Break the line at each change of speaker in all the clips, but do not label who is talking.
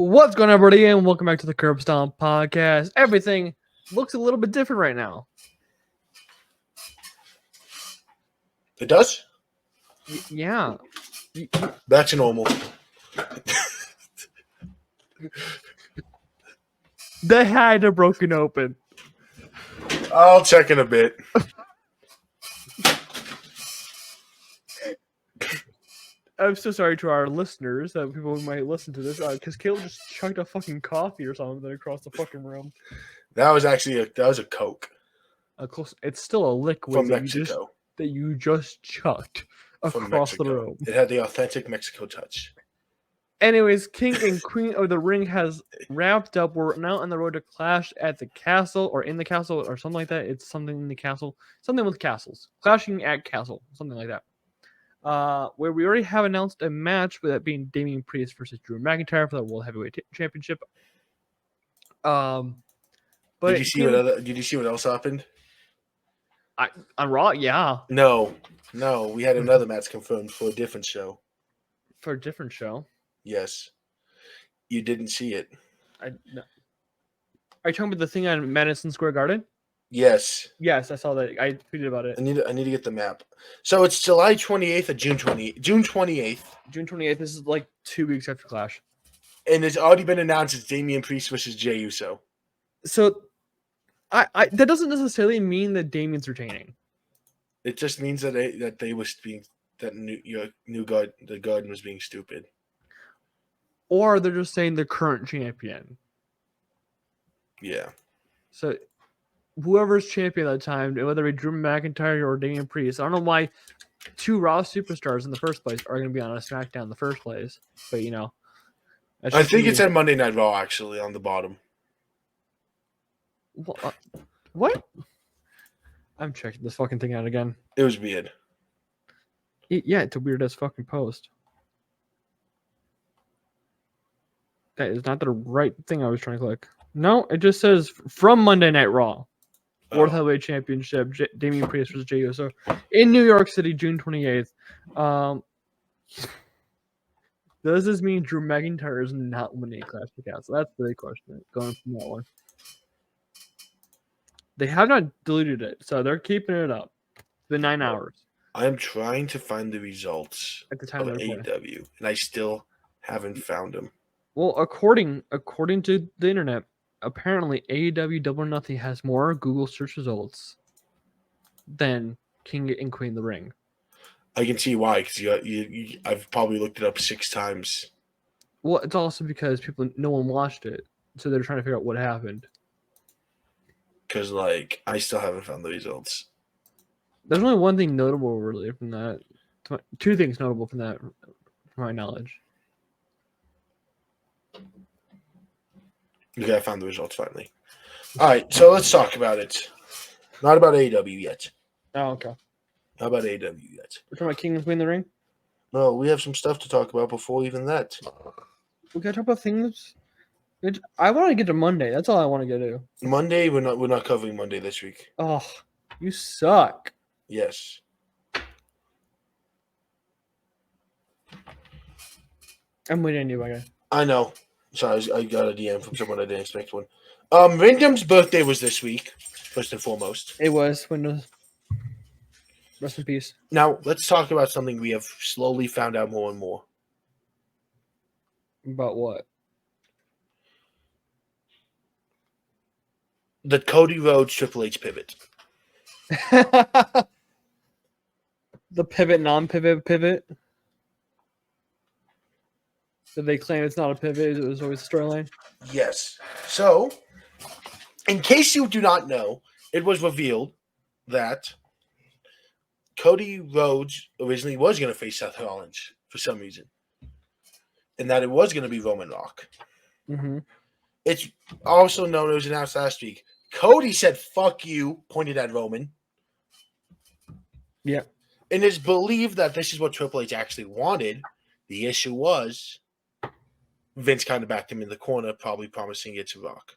What's going on, everybody, and welcome back to the Stomp podcast. Everything looks a little bit different right now.
It does?
Yeah.
That's normal.
The had are broken open.
I'll check in a bit.
I'm so sorry to our listeners, that people who might listen to this, because Kaleb just chugged a fucking coffee or something across the fucking room.
That was actually a Coke.
It's still a liquid
from Mexico.
that you just chucked across the room.
It had the authentic Mexico touch.
Anyways, King and Queen of the Ring has wrapped up. We're now on the road to Clash at the Castle, or in the Castle, or something like that. It's something in the Castle. Something with castles. Clashing at Castle. Something like that. Where we already have announced a match, with that being Damian Priest versus Drew McIntyre for the World Heavyweight Championship. But
did you see what else happened?
On Raw, yeah.
No, we had another match confirmed for a different show.
For a different show?
Yes. You didn't see it.
No. Are you talking about the thing on Madison Square Garden?
Yes.
Yes, I saw that. I tweeted about it.
I need to get the map. So it's July 28th or June 28th. June 28th.
June 28th. This is like 2 weeks after Clash.
And it's already been announced it's Damian Priest versus Jey Uso.
So I that doesn't necessarily mean that Damian's retaining.
It just means that the Garden was being stupid.
Or they're just saying the current champion.
Yeah.
So whoever's champion at the time, whether it be Drew McIntyre or Damian Priest, I don't know why two Raw superstars in the first place are going to be on a SmackDown in the first place. But, you know.
I think it said Monday Night Raw, actually, on the bottom.
What? I'm checking this fucking thing out again.
It was weird.
Yeah, it's a weird ass fucking post. That is not the right thing I was trying to click. No, it just says from Monday Night Raw. World Heavyweight Championship, Damian Priest versus Jey Uso in New York City, June 28th. Does this mean Drew McIntyre is not winning Clash of the Castle? That's the big question going from that one. They have not deleted it, so they're keeping it up. It's been 9 hours.
I'm trying to find the results
at the time
of AEW, and I still haven't found them.
Well, according to the internet, apparently AEW Double or Nothing has more Google search results than King and Queen of the Ring.
I can see why, because I've probably looked it up 6 times.
Well, it's also because no one watched it, so they're trying to figure out what happened.
Because, I still haven't found the results.
There's only one thing notable, really, from that. 2 things notable from that, from my knowledge.
Okay, I found the results finally. All right, so let's talk about it. Not about AEW yet.
Oh, okay.
Not about AEW yet.
We're talking about King and Queen of the Ring?
No, we have some stuff to talk about before even that.
We gotta talk about things. I want to get to Monday. That's all I want to get to.
Monday, we're not covering Monday this week.
Oh, you suck.
Yes.
I'm waiting on you, my guy.
I know. Sorry, I got a DM from someone I didn't expect one. Wyndham's birthday was this week, first and foremost.
It was. Windows. Rest in peace.
Now, let's talk about something we have slowly found out more and more.
About what?
The Cody Rhodes Triple H pivot.
The pivot, non-pivot. Did they claim it's not a pivot? It was always a storyline?
Yes. So, in case you do not know, it was revealed that Cody Rhodes originally was going to face Seth Rollins for some reason. And that it was going to be Roman Rock.
Mm-hmm.
It's also known, it was announced last week. Cody said, "Fuck you," pointed at Roman.
Yeah.
And it's believed that this is what Triple H actually wanted. The issue was Vince kind of backed him in the corner, probably promising it to Rock.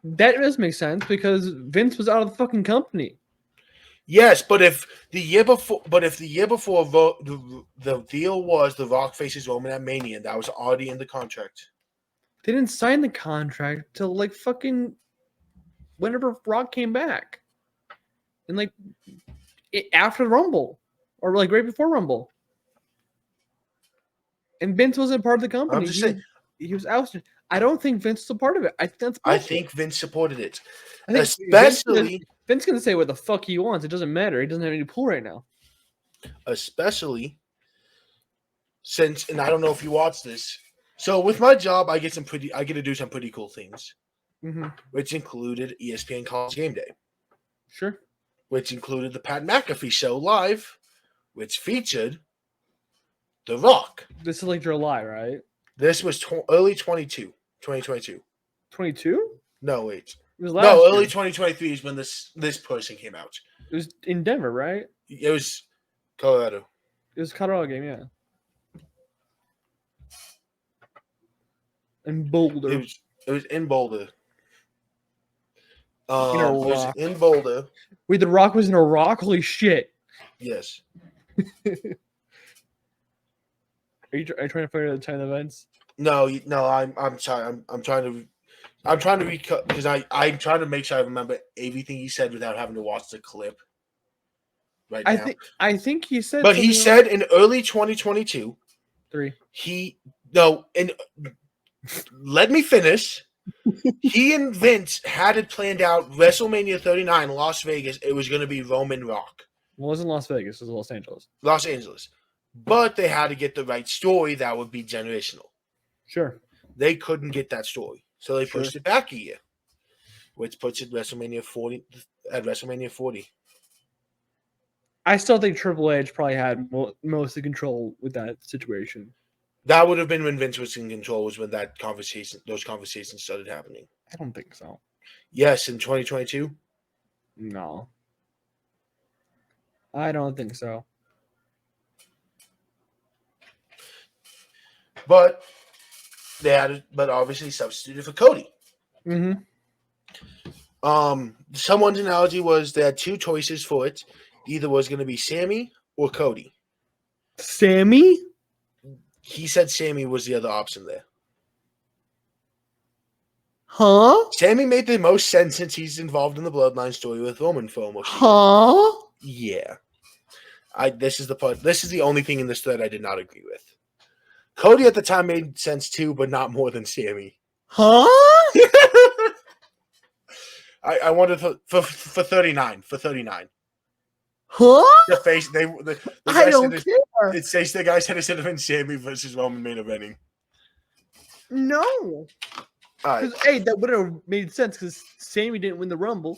That does make sense because Vince was out of the fucking company.
Yes, but if the year before, the deal was The Rock faces Roman at Mania, that was already in the contract.
They didn't sign the contract till like fucking whenever Rock came back, and like after Rumble, or like right before Rumble. And Vince wasn't part of the company.
I'm just saying.
He was ousted. I don't think Vince was a part of it. I think that's
I
bullshit.
think Vince supported it,
I think
especially
Vince gonna say what the fuck he wants. It doesn't matter. He doesn't have any pull right now.
since, and I don't know if you watch this. So with my job, I get to do some pretty cool things, which included ESPN College Game Day,
Sure.
which included the Pat McAfee Show live, which featured The Rock.
This is like July, right?
This was early 2022.
22?
No, wait.
It was last
early
year.
2023 is when this person came out.
It was in Denver, right?
It was Colorado.
It was a Colorado game, yeah. In Boulder.
It was in Boulder.
In a
It was
rock.
in Boulder.
Wait, The Rock was in a rock? Holy shit.
Yes.
Are you trying to figure out the time events?
No. I'm sorry. I'm trying to recut because I'm trying to make sure I remember everything he said without having to watch the clip. Right now.
I think he said.
But he said in early 2022.
3.
Let me finish. He and Vince had it planned out. WrestleMania 39, Las Vegas. It was going to be Roman Rock.
Well, it wasn't Las Vegas. It was Los Angeles.
Los Angeles. But they had to get the right story that would be generational.
Sure.
They couldn't get that story. So they pushed it back a year. Which puts it WrestleMania 40 at WrestleMania 40.
I still think Triple H probably had most of the control with that situation.
That would have been when Vince was in control, was when those conversations started happening.
I don't think so.
Yes, in 2022?
No. I don't think so.
But obviously substituted for Cody.
Mm-hmm.
Someone's analogy was they had two choices for it. Either was going to be Sammy or Cody.
Sammy?
He said Sammy was the other option there.
Huh?
Sammy made the most sense since he's involved in the Bloodline story with Roman for almost.
Huh?
Yeah. This is the only thing in this thread I did not agree with. Cody at the time made sense too, but not more than Sammy.
Huh?
I wanted for 39. For 39.
Huh?
The face the
I don't care.
It says the guy said it should have been Sammy versus Roman main eventing.
No.
Right.
Hey, that would have made sense because Sammy didn't win the Rumble.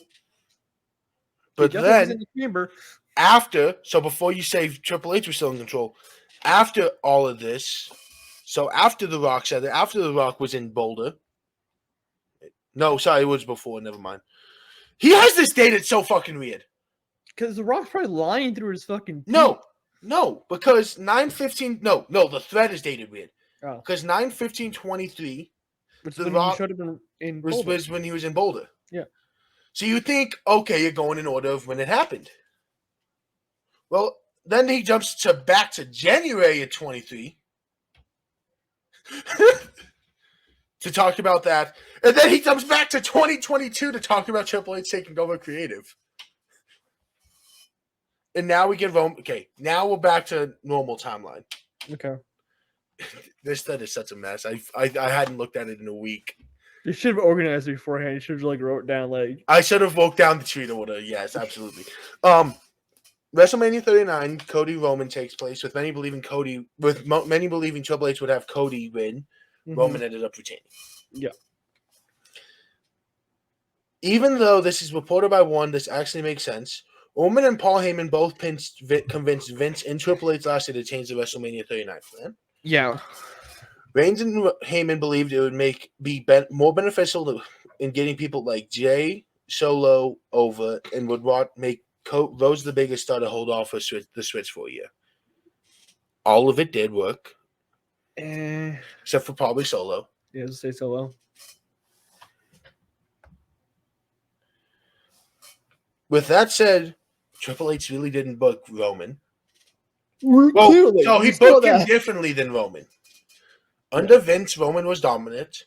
But then
in the chamber.
Before you say Triple H was still in control, after all of this, so after The Rock said that, after The Rock was in Boulder. No, sorry, it was before. Never mind. He has this date. It's so fucking weird.
Because The Rock's probably lying through his fucking teeth.
No, because 9/15. No, the thread is dated weird.
Oh.
Because 9/15/23.
Which
The
when
Rock
he should have been in
was when he was in Boulder.
Yeah.
So you think, okay, you're going in order of when it happened. Well, then he jumps back to January of 23 to talk about that. And then he jumps back to 2022 to talk about Triple H taking over creative. And now we get Rome. Okay, now we're back to normal timeline.
Okay.
This thread is such a mess. I hadn't looked at it in a week.
You should have organized it beforehand. You should have wrote down
I should have woke down the tweet order. Yes, absolutely. WrestleMania 39, Cody Roman takes place with many believing Triple H would have Cody win. Mm-hmm. Roman ended up retaining.
Yeah.
Even though this is reported by one, this actually makes sense. Roman and Paul Heyman both convinced Vince and Triple H last year to change the WrestleMania 39 plan.
Yeah.
Reigns and Heyman believed it would be more beneficial in getting people like Jay, Solo over, and would make Rose the biggest star to hold off the switch for a year. All of it did work. Except for probably Solo.
Yeah, just say Solo.
With that said, Triple H really didn't book Roman.
Clearly,
So he
we saw
booked him
that.
differently than Roman. Under Vince, Roman was dominant,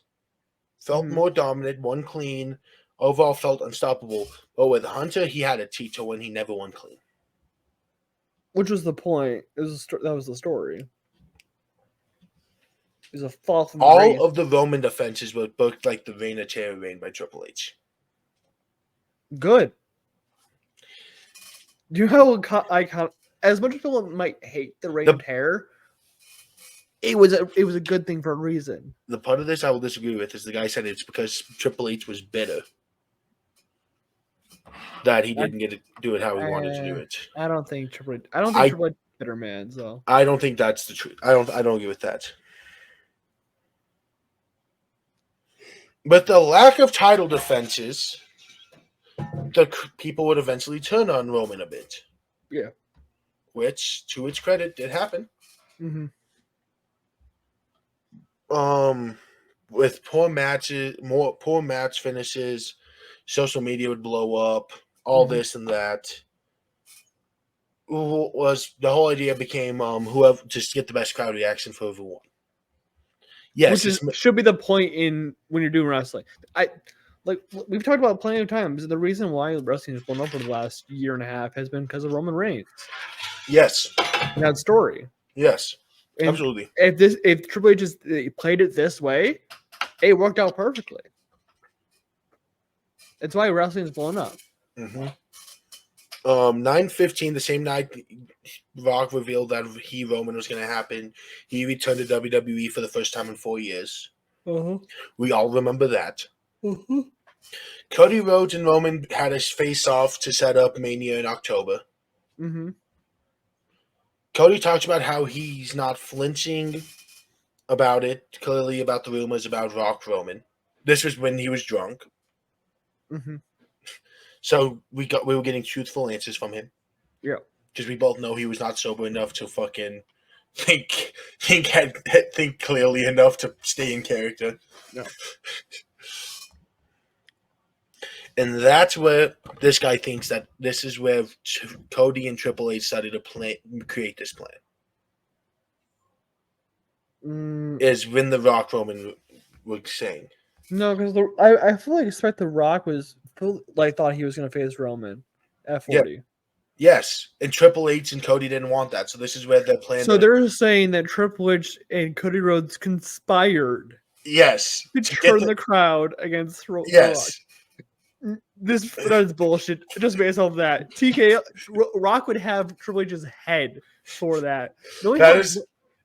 felt more dominant, won clean, overall felt unstoppable. But with Hunter, he had a title when he never won clean.
Which was the point. That was the story. It was a fall from
All of the Roman defenses were booked like the Reign of Terror reign by Triple H.
Good. Do you know how icon? As much as people might hate the Reign of Terror, it was a good thing for a reason.
The part of this I will disagree with is the guy said it's because Triple H was bitter that he didn't get to do it how he wanted to do it.
I don't think Triple H is bitter, man. So
I don't think that's the truth. I don't agree with that. But the lack of title defenses, the people would eventually turn on Roman a bit.
Yeah.
Which, to its credit, did happen.
Mm-hmm.
With poor matches, poor match finishes, social media would blow up, all this and that. Was the whole idea became whoever just get the best crowd reaction for everyone. Yes,
which should be the point in when you're doing wrestling. We've talked about plenty of times. The reason why wrestling has blown up for the last year and a half has been because of Roman Reigns.
Yes,
and that story.
Yes,
and
absolutely.
If Triple H just played it this way, it worked out perfectly. That's why wrestling is blown up.
9/15, the same night, Rock revealed that Roman was going to happen. He returned to WWE for the first time in 4 years. We all remember that. Cody Rhodes and Roman had a face-off to set up Mania in October. Cody talks about how he's not flinching about it, clearly about the rumors about Rock Roman. This was when he was drunk. So we were getting truthful answers from him.
Yeah.
Because we both know he was not sober enough to fucking think clearly enough to stay in character.
No.
And that's where this guy thinks that this is where Cody and Triple H started to create this plan. Is when the Rock Roman was saying.
No, because I feel like the Rock thought he was going to face Roman at 40.
Yeah. Yes, and Triple H and Cody didn't want that, so this is where their plan.
So they're saying that Triple H and Cody Rhodes conspired.
Yes,
to turn the crowd against Rock.
Yes.
That's bullshit. Just based off that, Rock would have Triple H's head for that.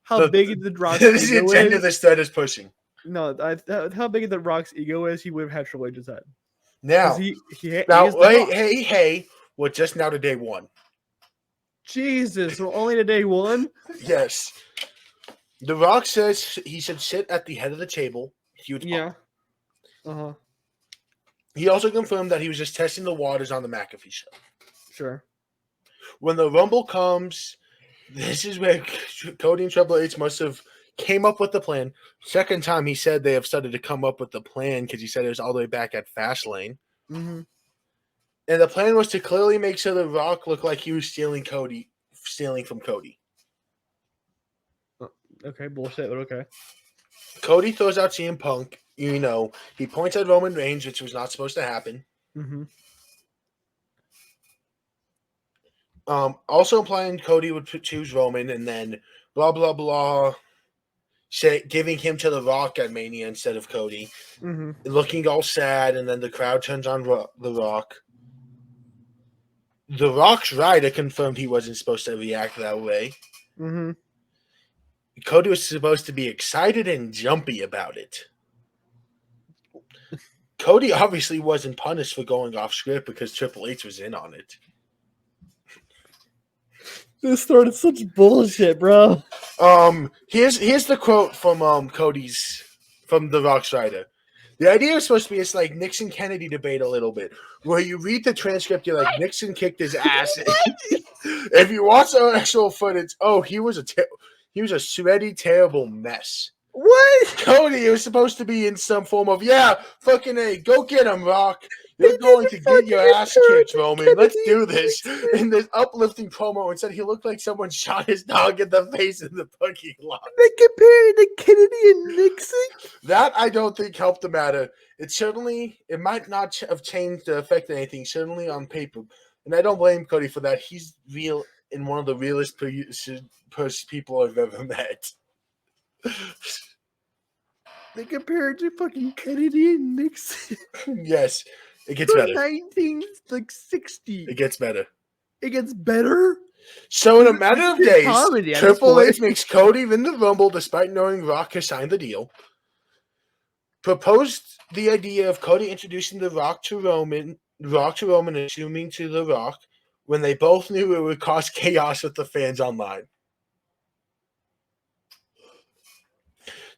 How big the Rock's
ego is. The agenda this thread is pushing.
No, how big the Rock's ego is, he would have had Triple H's head.
Now, hey, we're just now to day one.
Jesus, we're only to day one?
Yes. The Rock says he should sit at the head of the table. Huge pop.
Yeah.
He also confirmed that he was just testing the waters on the McAfee show.
Sure.
When the Rumble comes, this is where Cody and Triple H must have came up with the plan. Second time he said they have started to come up with the plan because he said it was all the way back at Fastlane. And the plan was to clearly make sure the Rock looked like he was stealing from Cody.
Okay, bullshit, but okay.
Cody throws out CM Punk. He points at Roman Reigns, which was not supposed to happen. Also implying Cody would choose Roman and then blah, blah, blah, giving him to the Rock at Mania instead of Cody. Looking all sad, and then the crowd turns on the Rock. The Rock's rider confirmed he wasn't supposed to react that way. Cody was supposed to be excited and jumpy about it. Cody obviously wasn't punished for going off script because Triple H was in on it.
This started such bullshit, bro.
Here's the quote from from the Rock's rider. The idea is supposed to be it's like Nixon Kennedy debate a little bit, where you read the transcript, you're like Nixon kicked his ass. If you watch the actual footage, he was a sweaty, terrible mess.
What?
Cody was supposed to be in some form of fucking A, go get him, Rock. You're going to get your ass kicked, Roman. Let's do
Kennedy
this. In this uplifting promo, and said he looked like someone shot his dog in the face in the parking lot.
They compared to Kennedy and Nixon.
That I don't think helped the matter. It might not have changed or affected anything, certainly on paper. And I don't blame Cody for that. He's real and one of the realest people I've ever met.
They compared to fucking Kennedy and Nixon.
Yes, it gets better.
1960.
It gets better.
It gets better.
So in a matter of days,
comedy at
Triple
this
H makes Cody win the Rumble despite knowing Rock has signed the deal. Proposed the idea of Cody introducing the Rock to Roman and assuming to the Rock when they both knew it would cause chaos with the fans online.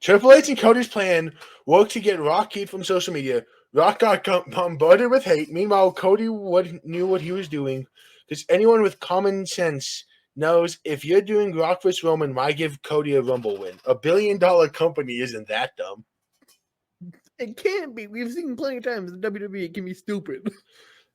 Triple H and Cody's plan worked to get Rock heat from social media. Rock got bombarded with hate. Meanwhile, Cody knew what he was doing, because anyone with common sense knows if you're doing Rock vs. Roman, why give Cody a Rumble win? $1 billion company isn't that dumb.
It can't be. We've seen plenty of times in WWE. It can be stupid.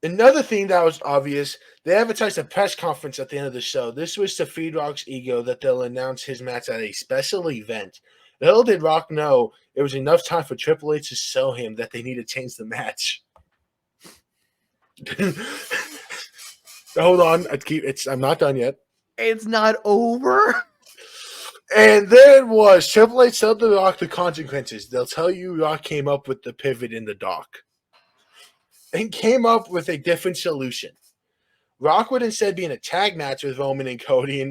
Another thing that was obvious, they advertised a press conference at the end of the show. This was to feed Rock's ego that they'll announce his match at a special event. Little did Rock know it was enough time for Triple H to show him that they need to change the match. Hold on, I'm not done yet.
It's not over.
And there it was. Triple H told the Rock the consequences. They'll tell you Rock came up with the pivot in the dock and came up with a different solution. Rock would instead be in a tag match with Roman and Cody,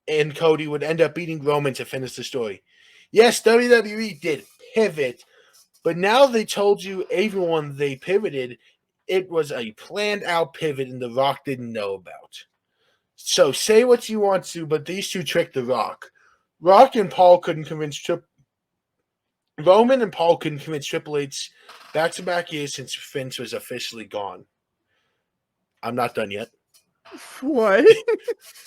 and Cody would end up beating Roman to finish the story. Yes, WWE did pivot, but now they told you everyone they pivoted, it was a planned out pivot and the Rock didn't know about. So say what you want to, but these two tricked the Rock. Roman and Paul couldn't convince Triple H back-to-back years since Vince was officially gone. I'm not done yet.
What?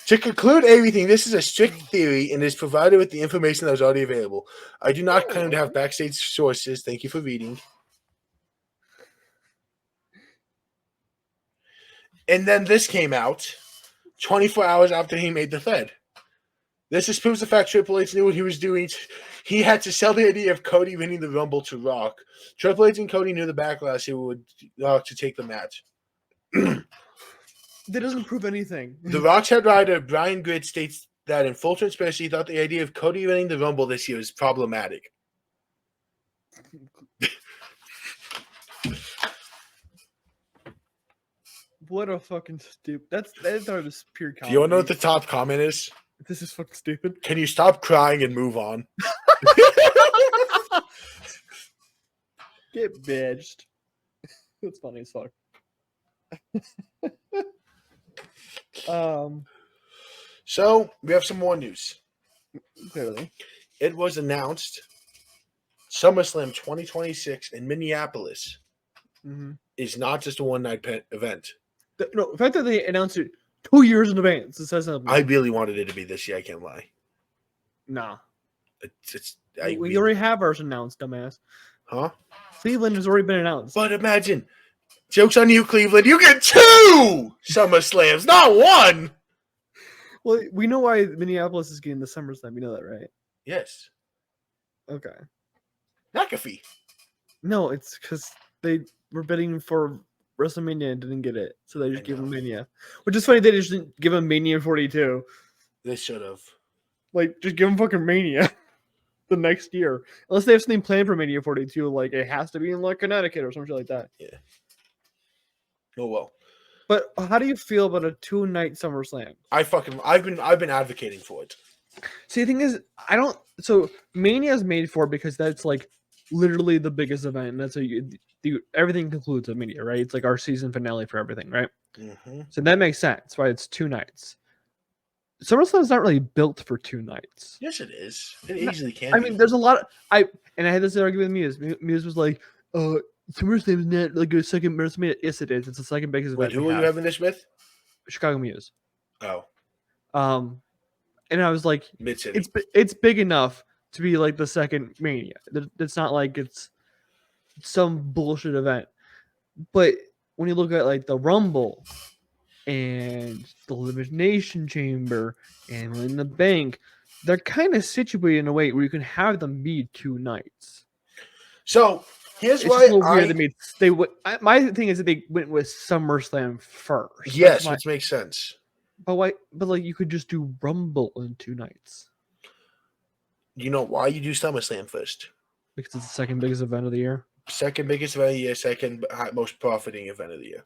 To conclude everything, this is a strict theory and is provided with the information that was already available. I do not claim to have backstage sources. Thank you for reading. And then this came out 24 hours after he made the thread. This just proves the fact Triple H knew what he was doing. He had to sell the idea of Cody winning the Rumble to Rock. Triple H and Cody knew the backlash he would to take the match.
That doesn't prove anything.
The Rock's head writer, Brian Grid, states that in full transparency, he thought the idea of Cody winning the Rumble this year was problematic.
What a fucking stupid. That's just pure comedy.
Do you want to know what the top comment is?
This is fucking stupid.
Can you stop crying and move on?
Get bitched. That's funny as fuck.
So we have some more news.
Clearly.
It was announced SummerSlam 2026 in Minneapolis is not just a one-night event.
No, the fact that they announced it 2 years in advance, it says something.
I really wanted it to be this year. I can't lie.
Nah.
We
already have ours announced, dumbass.
Huh?
Cleveland has already been announced.
But imagine, joke's on you, Cleveland. You get 2 SummerSlams, not 1.
Well, we know why Minneapolis is getting the SummerSlam. You know that, right?
Yes.
Okay.
McAfee.
No, it's because they were bidding for WrestleMania and didn't get it. So they just gave them Mania. Which is funny, they just didn't give them Mania 42.
They should have.
Like, just give them fucking Mania the next year. Unless they have something planned for Mania 42, like it has to be in like Connecticut or something like that.
Yeah. Oh well.
But how do you feel about a 2-night SummerSlam?
I've been advocating for it.
See, the thing is, so Mania is made for because that's like literally the biggest event. And that's everything concludes at Mania, right? It's like our season finale for everything, right?
Mm-hmm. So
that makes sense, why it's 2 nights. SummerSlam's not really built for 2 nights.
Yes, it is. It easily can.
I mean, there's a lot of I had this argument with Muse. Muse was like, SummerSlam's not like a second WrestleMania. Yes, it is. It's the second biggest event.
Wait, who are you having this with?
Chicago Muse.
Oh.
And I was like,
Mid-City.
It's big enough to be like the second Mania. It's not like it's some bullshit event. But when you look at like the Rumble and the Elimination Chamber and in the Bank, they're kind of situated in a way where you can have them be 2 nights.
So here's
It's just a
why
little weird. They would. My thing is that they went with SummerSlam first.
Yes, which makes sense.
But why? But like you could just do Rumble in 2 nights.
You know why you do SummerSlam first?
Because it's the second biggest event of the year.
Second biggest event of the year, second most profiting event of the year.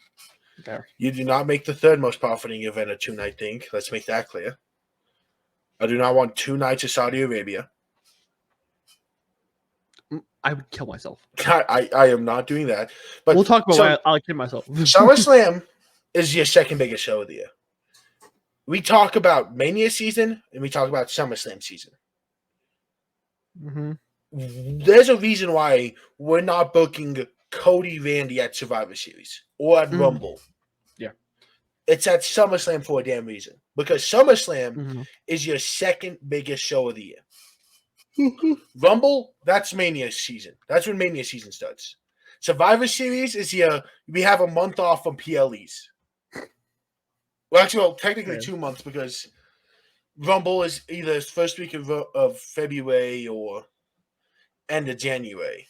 Okay.
You do not make the third most profiting event a 2-night thing. Let's make that clear. I do not want 2 nights of Saudi Arabia.
I would kill myself.
I am not doing that. But
we'll talk about why I'll kill myself.
SummerSlam is your second biggest show of the year. We talk about Mania season and we talk about SummerSlam season.
Mm-hmm.
There's a reason why we're not booking Cody Randy at Survivor Series or at Rumble.
Yeah.
It's at SummerSlam for a damn reason. Because SummerSlam is your second biggest show of the year. Rumble, that's Mania season. That's when Mania season starts. Survivor Series is we have a month off from PLEs. Well, actually, technically 2 months because Rumble is either first week of February or end of January.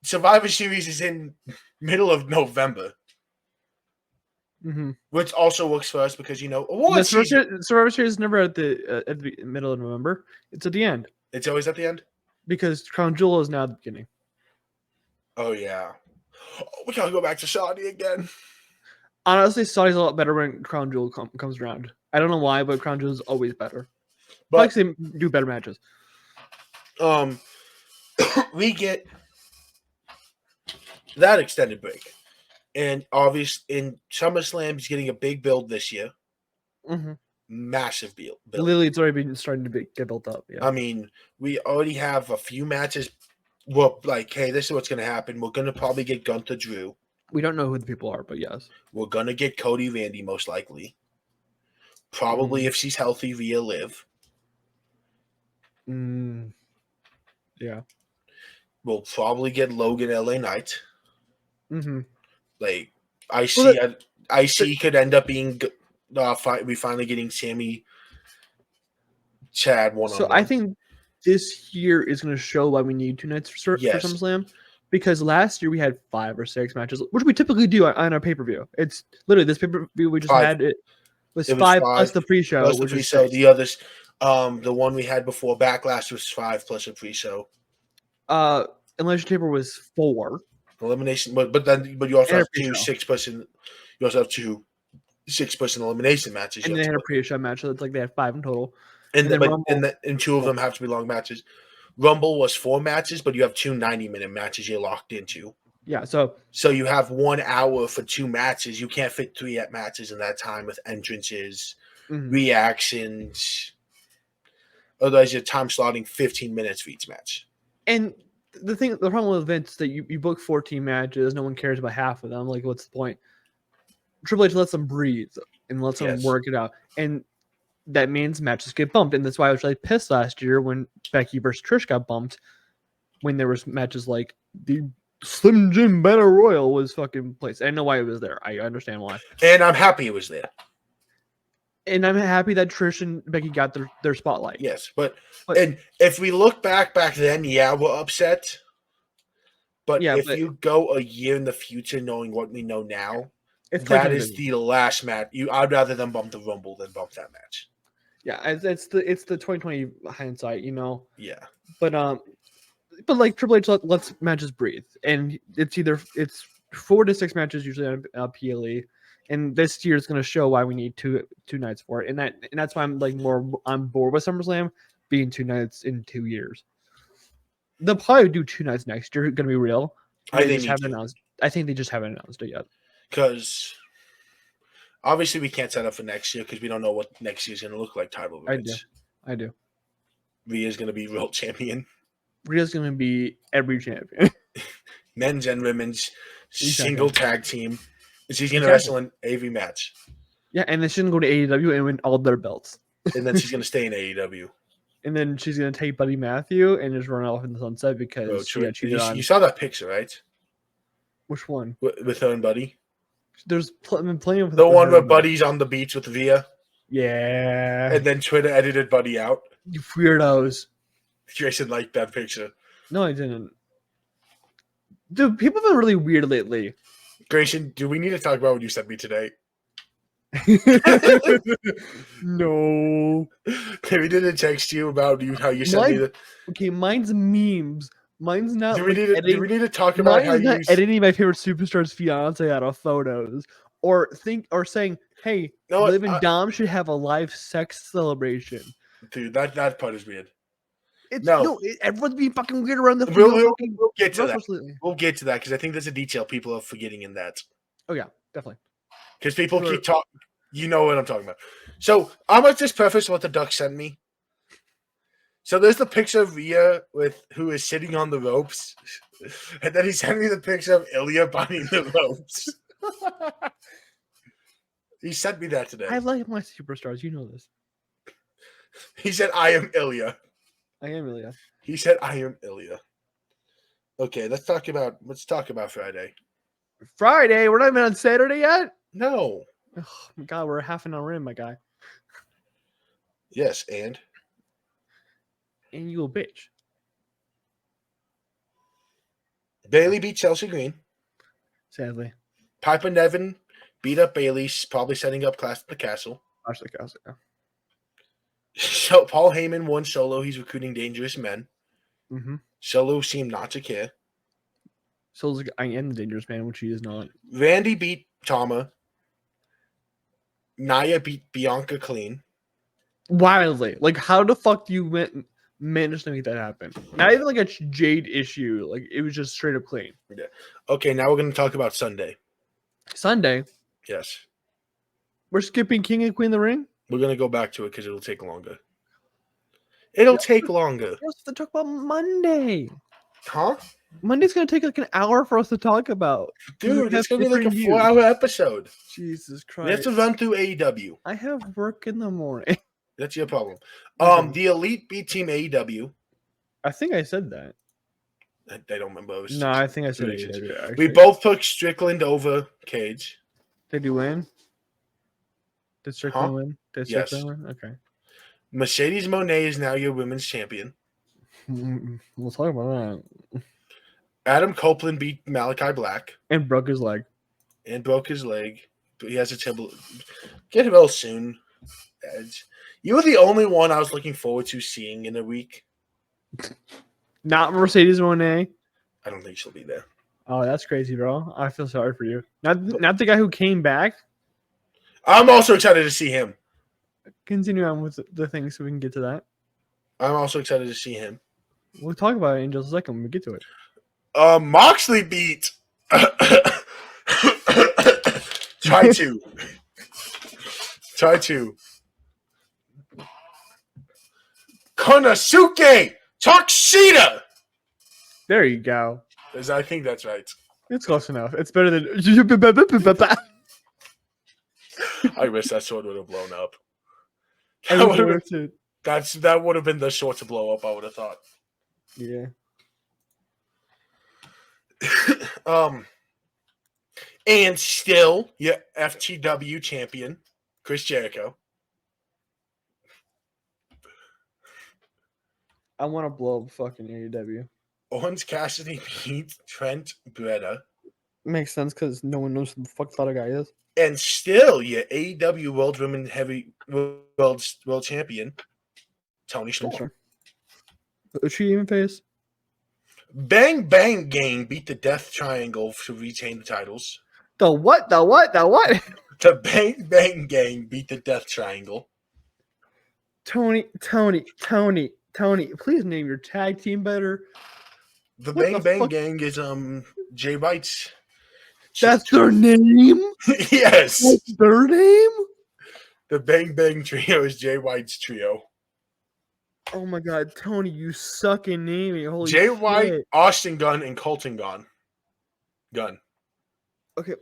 Survivor Series is in middle of November. Which also works for us because, award season.
Survivor Series is never at the middle of November. It's at the end.
It's always at the end?
Because Crown Jewel is now at the beginning.
Oh, yeah. We gotta go back to Saudi again.
Honestly, Saudi's a lot better when Crown Jewel comes around. I don't know why, but Crown Jewel is always better. But they do better matches.
We get that extended break. And obviously, in SummerSlam, he's getting a big build this year. Massive build.
Literally, it's already been starting to get built up. Yeah.
I mean, we already have a few matches. Well, like, hey, this is what's going to happen. We're going to probably get Gunther Drew.
We don't know who the people are, but yes.
We're going to get Cody Randy, most likely. Probably, if she's healthy, via Liv.
Yeah.
We'll probably get Logan LA Knight. Like, I see could end up being we finally getting Sammy Chad one-on-one.
So I think this year is going to show why we need 2 nights for SummerSlam. Because last year we had 5 or 6 matches, which we typically do on our pay-per-view. It's literally this pay-per-view we just had. It was 5 plus the pre-show.
Plus the pre-show. The others, the one we had before Backlash was 5 plus a pre-show.
Elimination Chamber was 4.
Elimination, but you also have 2 6-person. You also have 2 6-person elimination matches.
And they had a pre-show match, so it's like they had 5 in total.
And 2 of them have to be long matches. Rumble was 4 matches, but you have 2 90-minute matches you're locked into.
Yeah, so
you have 1 hour for 2 matches. You can't fit 3 matches in that time with entrances, reactions. Otherwise, you're time slotting 15 minutes for each match.
And the problem with events is that you book 14 matches, no one cares about half of them. Like, what's the point? Triple H lets them breathe and lets them work it out. And that means matches get bumped. And that's why I was really pissed last year when Becky versus Trish got bumped when there was matches like the Slim Jim Battle Royal was fucking placed. I know why it was there. I understand why.
And I'm happy it was there.
And I'm happy that Trish and Becky got their spotlight.
Yes, but and if we look back then, we're upset. But if you go a year in the future knowing what we know now, that is the last match. I'd rather them bump the Rumble than bump that match.
Yeah, it's the 2020 hindsight,
Yeah.
But like Triple H lets matches breathe, and it's 4 to 6 matches usually on PLE, and this year is going to show why we need two nights for it, and that's why I'm like more on board with SummerSlam being 2 nights in 2 years. They'll probably do 2 nights next year. Going to be real. I think they just haven't announced it yet.
Because obviously we can't set up for next year because we don't know what next year's going to look like title-wise.
I do.
Rhea's going to be world champion.
Rhea's going to be every champion.
Men's and women's single tag team. She's going to wrestle in every match.
Yeah, and then she's going to go to AEW and win all their belts.
And then she's going to stay in AEW.
and then she's gonna take Buddy Matthew and just run off in the sunset
Bro,
because she got cheated on.
you saw that picture, right?
Which one?
With her and Buddy.
There's plenty of
The one where Buddy's on the beach with Via,
Yeah,
and then Twitter edited Buddy out.
you weirdos.
Grayson liked that picture.
No, I didn't. Dude, people have been really weird lately.
Grayson, do we need to talk about what you sent me today?
No.
We didn't text you about how you sent me the.
Okay, mine's memes. Mine's not.
Do we need to talk about how
mine's
you
not editing my favorite superstar's fiance out of photos, or saying, "Hey,
No,
Liv and Dom should have a live sex celebration."
Dude, that part is weird.
Everyone's being fucking weird around the.
We'll get to that.
Lately.
We'll get to that because I think there's a detail people are forgetting in that.
Oh yeah, definitely.
Because people keep talking. You know what I'm talking about. So I'm going to just preface what the Duck sent me. So there's the picture of Rhea who is sitting on the ropes. And then he sent me the picture of Ilya behind the ropes. He sent me that today.
I like my superstars. You know this.
He said, I am Ilya.
I am Ilya.
He said, I am Ilya. Okay, let's talk about Friday.
Friday? We're not even on Saturday yet?
No.
Oh my God, we're half an hour in, my guy.
Yes, and
you a bitch.
Bailey beat Chelsea Green.
Sadly.
Piper Nevin beat up Bailey, probably setting up Clash at the Castle.
Clash at the Castle, yeah.
So Paul Heyman won solo. He's recruiting dangerous men.
Mm-hmm.
Solo seemed not to care.
Solo's like, I am the dangerous man, which he is not.
Randy beat Tama. Nia beat Bianca clean.
Wildly. Like, how the fuck do you manage to make that happen? Not even like a Jade issue. Like, it was just straight up clean.
Yeah. Okay, now we're going to talk about Sunday.
Sunday?
Yes.
We're skipping King and Queen of the Ring?
We're going to go back to it because it'll take longer. It'll take longer.
We're supposed to talk about Monday.
Huh?
Monday's going to take like an hour for us to talk about.
Dude, it's going to be like a 4-hour episode.
Jesus Christ.
We have to run through AEW.
I have work in the morning.
That's your problem. The Elite beat Team AEW.
I think I said that.
I don't remember.
No, I think I said AEW.
We both took Strickland over Cage.
Did you win? Did Strickland win? Did Strickland win? Okay.
Mercedes Moné is now your women's champion.
We'll talk about that.
Adam Copeland beat Malachi Black.
And broke his leg.
But he has a terrible. Get well soon, Edge. You were the only one I was looking forward to seeing in a week.
Not Mercedes Moné.
I don't think she'll be there.
Oh, that's crazy, bro. I feel sorry for you. Not the guy who came back.
I'm also excited to see him.
Continue on with the things so we can get to that.
I'm also excited to see him.
We'll talk about it in just a second when we get to it.
Moxley beat. Try to. Konosuke Takeshita.
There you go.
I think that's right.
It's close enough. It's better than.
I wish that sword would have blown up. That would have been the sword to blow up, I would have thought.
Yeah.
And still, your FTW champion, Chris Jericho.
I want to blow up fucking AEW.
Orange Cassidy beat Trent Beretta.
Makes sense because no one knows who the fuck that guy is.
And still, your AEW World Champion, Tony Storm.
Sure. Who's she even face?
Bang Bang Gang beat the Death Triangle to retain the titles.
The what?
The Bang Bang Gang beat the Death Triangle.
Tony, please name your tag team better.
The Bang Bang Gang is Jay White's.
That's their name?
Yes.
That's their name?
The Bang Bang Trio is Jay White's trio.
Oh my God, Tony, you suck in naming. Holy
Jay
shit.
White, Austin Gunn, and Colton Gunn.
Okay,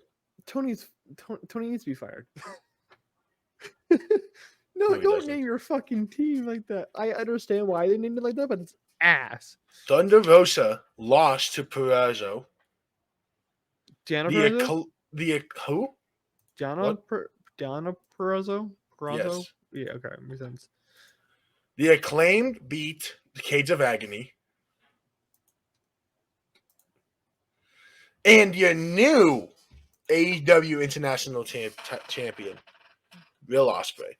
Tony needs to be fired. No,
he
don't
doesn't.
name your fucking team like that. I understand why they named it like that, but it's ass.
Thunder Rosa lost to Purrazzo.
Diana
The
Perrazzo?
who?
Diana
What?
Diana Perrazzo? Perrazzo?
Yes.
Yeah, okay, makes sense.
The Acclaimed beat the Cades of Agony. And your new AEW International Champion, Will Ospreay.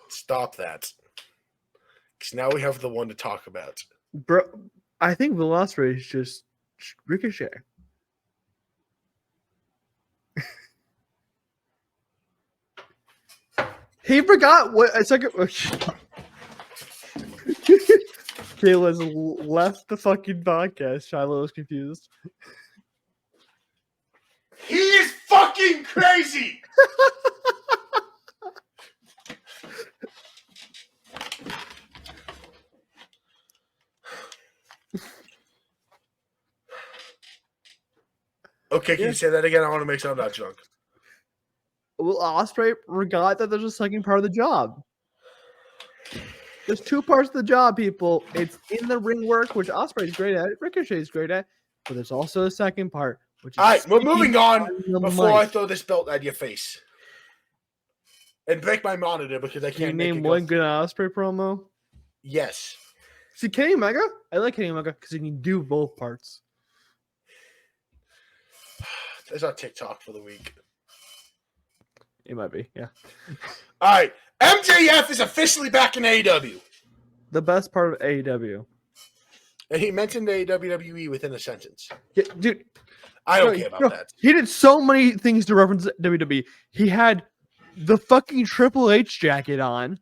Stop that. Because now we have the one to talk about.
Bro, I think Will Ospreay is just Ricochet. He forgot what a second. Kayla's left the fucking podcast. Shiloh was confused.
He is fucking crazy! Okay, can you say that again? I want to make sure I'm not drunk.
Will Ospreay forgot that there's a second part of the job. There's two parts of the job, people. It's in the ring work, which Ospreay's great at. Ricochet's great at. But there's also a second part, which is
all right, we're moving on
the
before I
mic.
throw this belt at your face and break my monitor because I
Can you
can't make
name
it
one
go.
good Ospreay promo?
Yes.
See, Kenny Omega? I like Kenny Omega because he can do both parts.
There's our TikTok for the week.
It might be, yeah.
All right, MJF is officially back in AEW.
The best part of AEW.
And he mentioned the WWE within a sentence.
Yeah, dude.
I don't care about that.
He did so many things to reference WWE. He had the fucking Triple H jacket on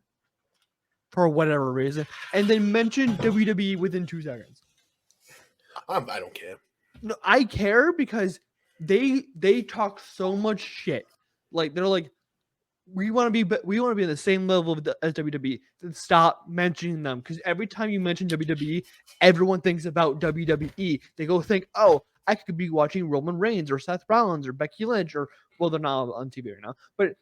for whatever reason, and then mentioned WWE within 2 seconds.
I don't care.
No, I care because they talk so much shit. Like they're like, we want to be in the same level as WWE. Then stop mentioning them because every time you mention WWE, everyone thinks about WWE. They go think, oh, I could be watching Roman Reigns or Seth Rollins or Becky Lynch or well, they're not on TV right now, but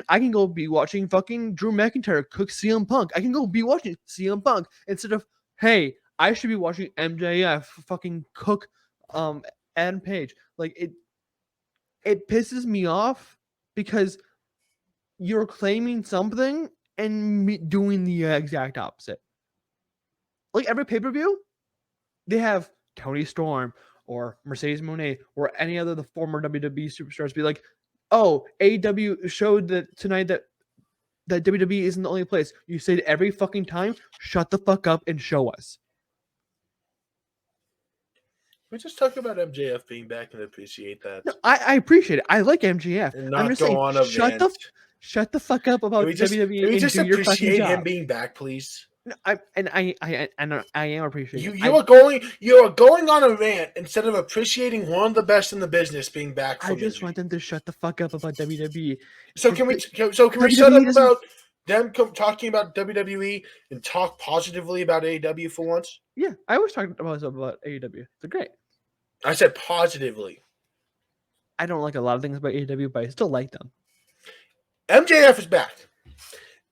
I can go be watching fucking Drew McIntyre cook CM Punk. I can go be watching CM Punk instead of, hey, I should be watching MJF fucking cook Adam Page. Like it pisses me off because you're claiming something and doing the exact opposite. Like every pay-per-view, they have Tony Storm or Mercedes Moné or any other the former WWE superstars be like, oh, AEW showed that tonight that WWE isn't the only place. You say it every fucking time, shut the fuck up and show us.
We just talk about MJF being back and appreciate that.
No, I appreciate it. I like MJF.
And not
I'm just
go
saying,
on a rant.
shut the fuck up about WWE
Can we
and
just
do your fucking
appreciate him
job.
being back, please?
No, I am appreciating.
You are going on a rant instead of appreciating one of the best in the business being back.
I just want them to shut the fuck up about WWE.
So can we shut up about them talking about WWE and talk positively about AEW for once?
Yeah, I always talk about AEW. They're great.
I said positively.
I don't like a lot of things about AEW, but I still like them.
MJF is back.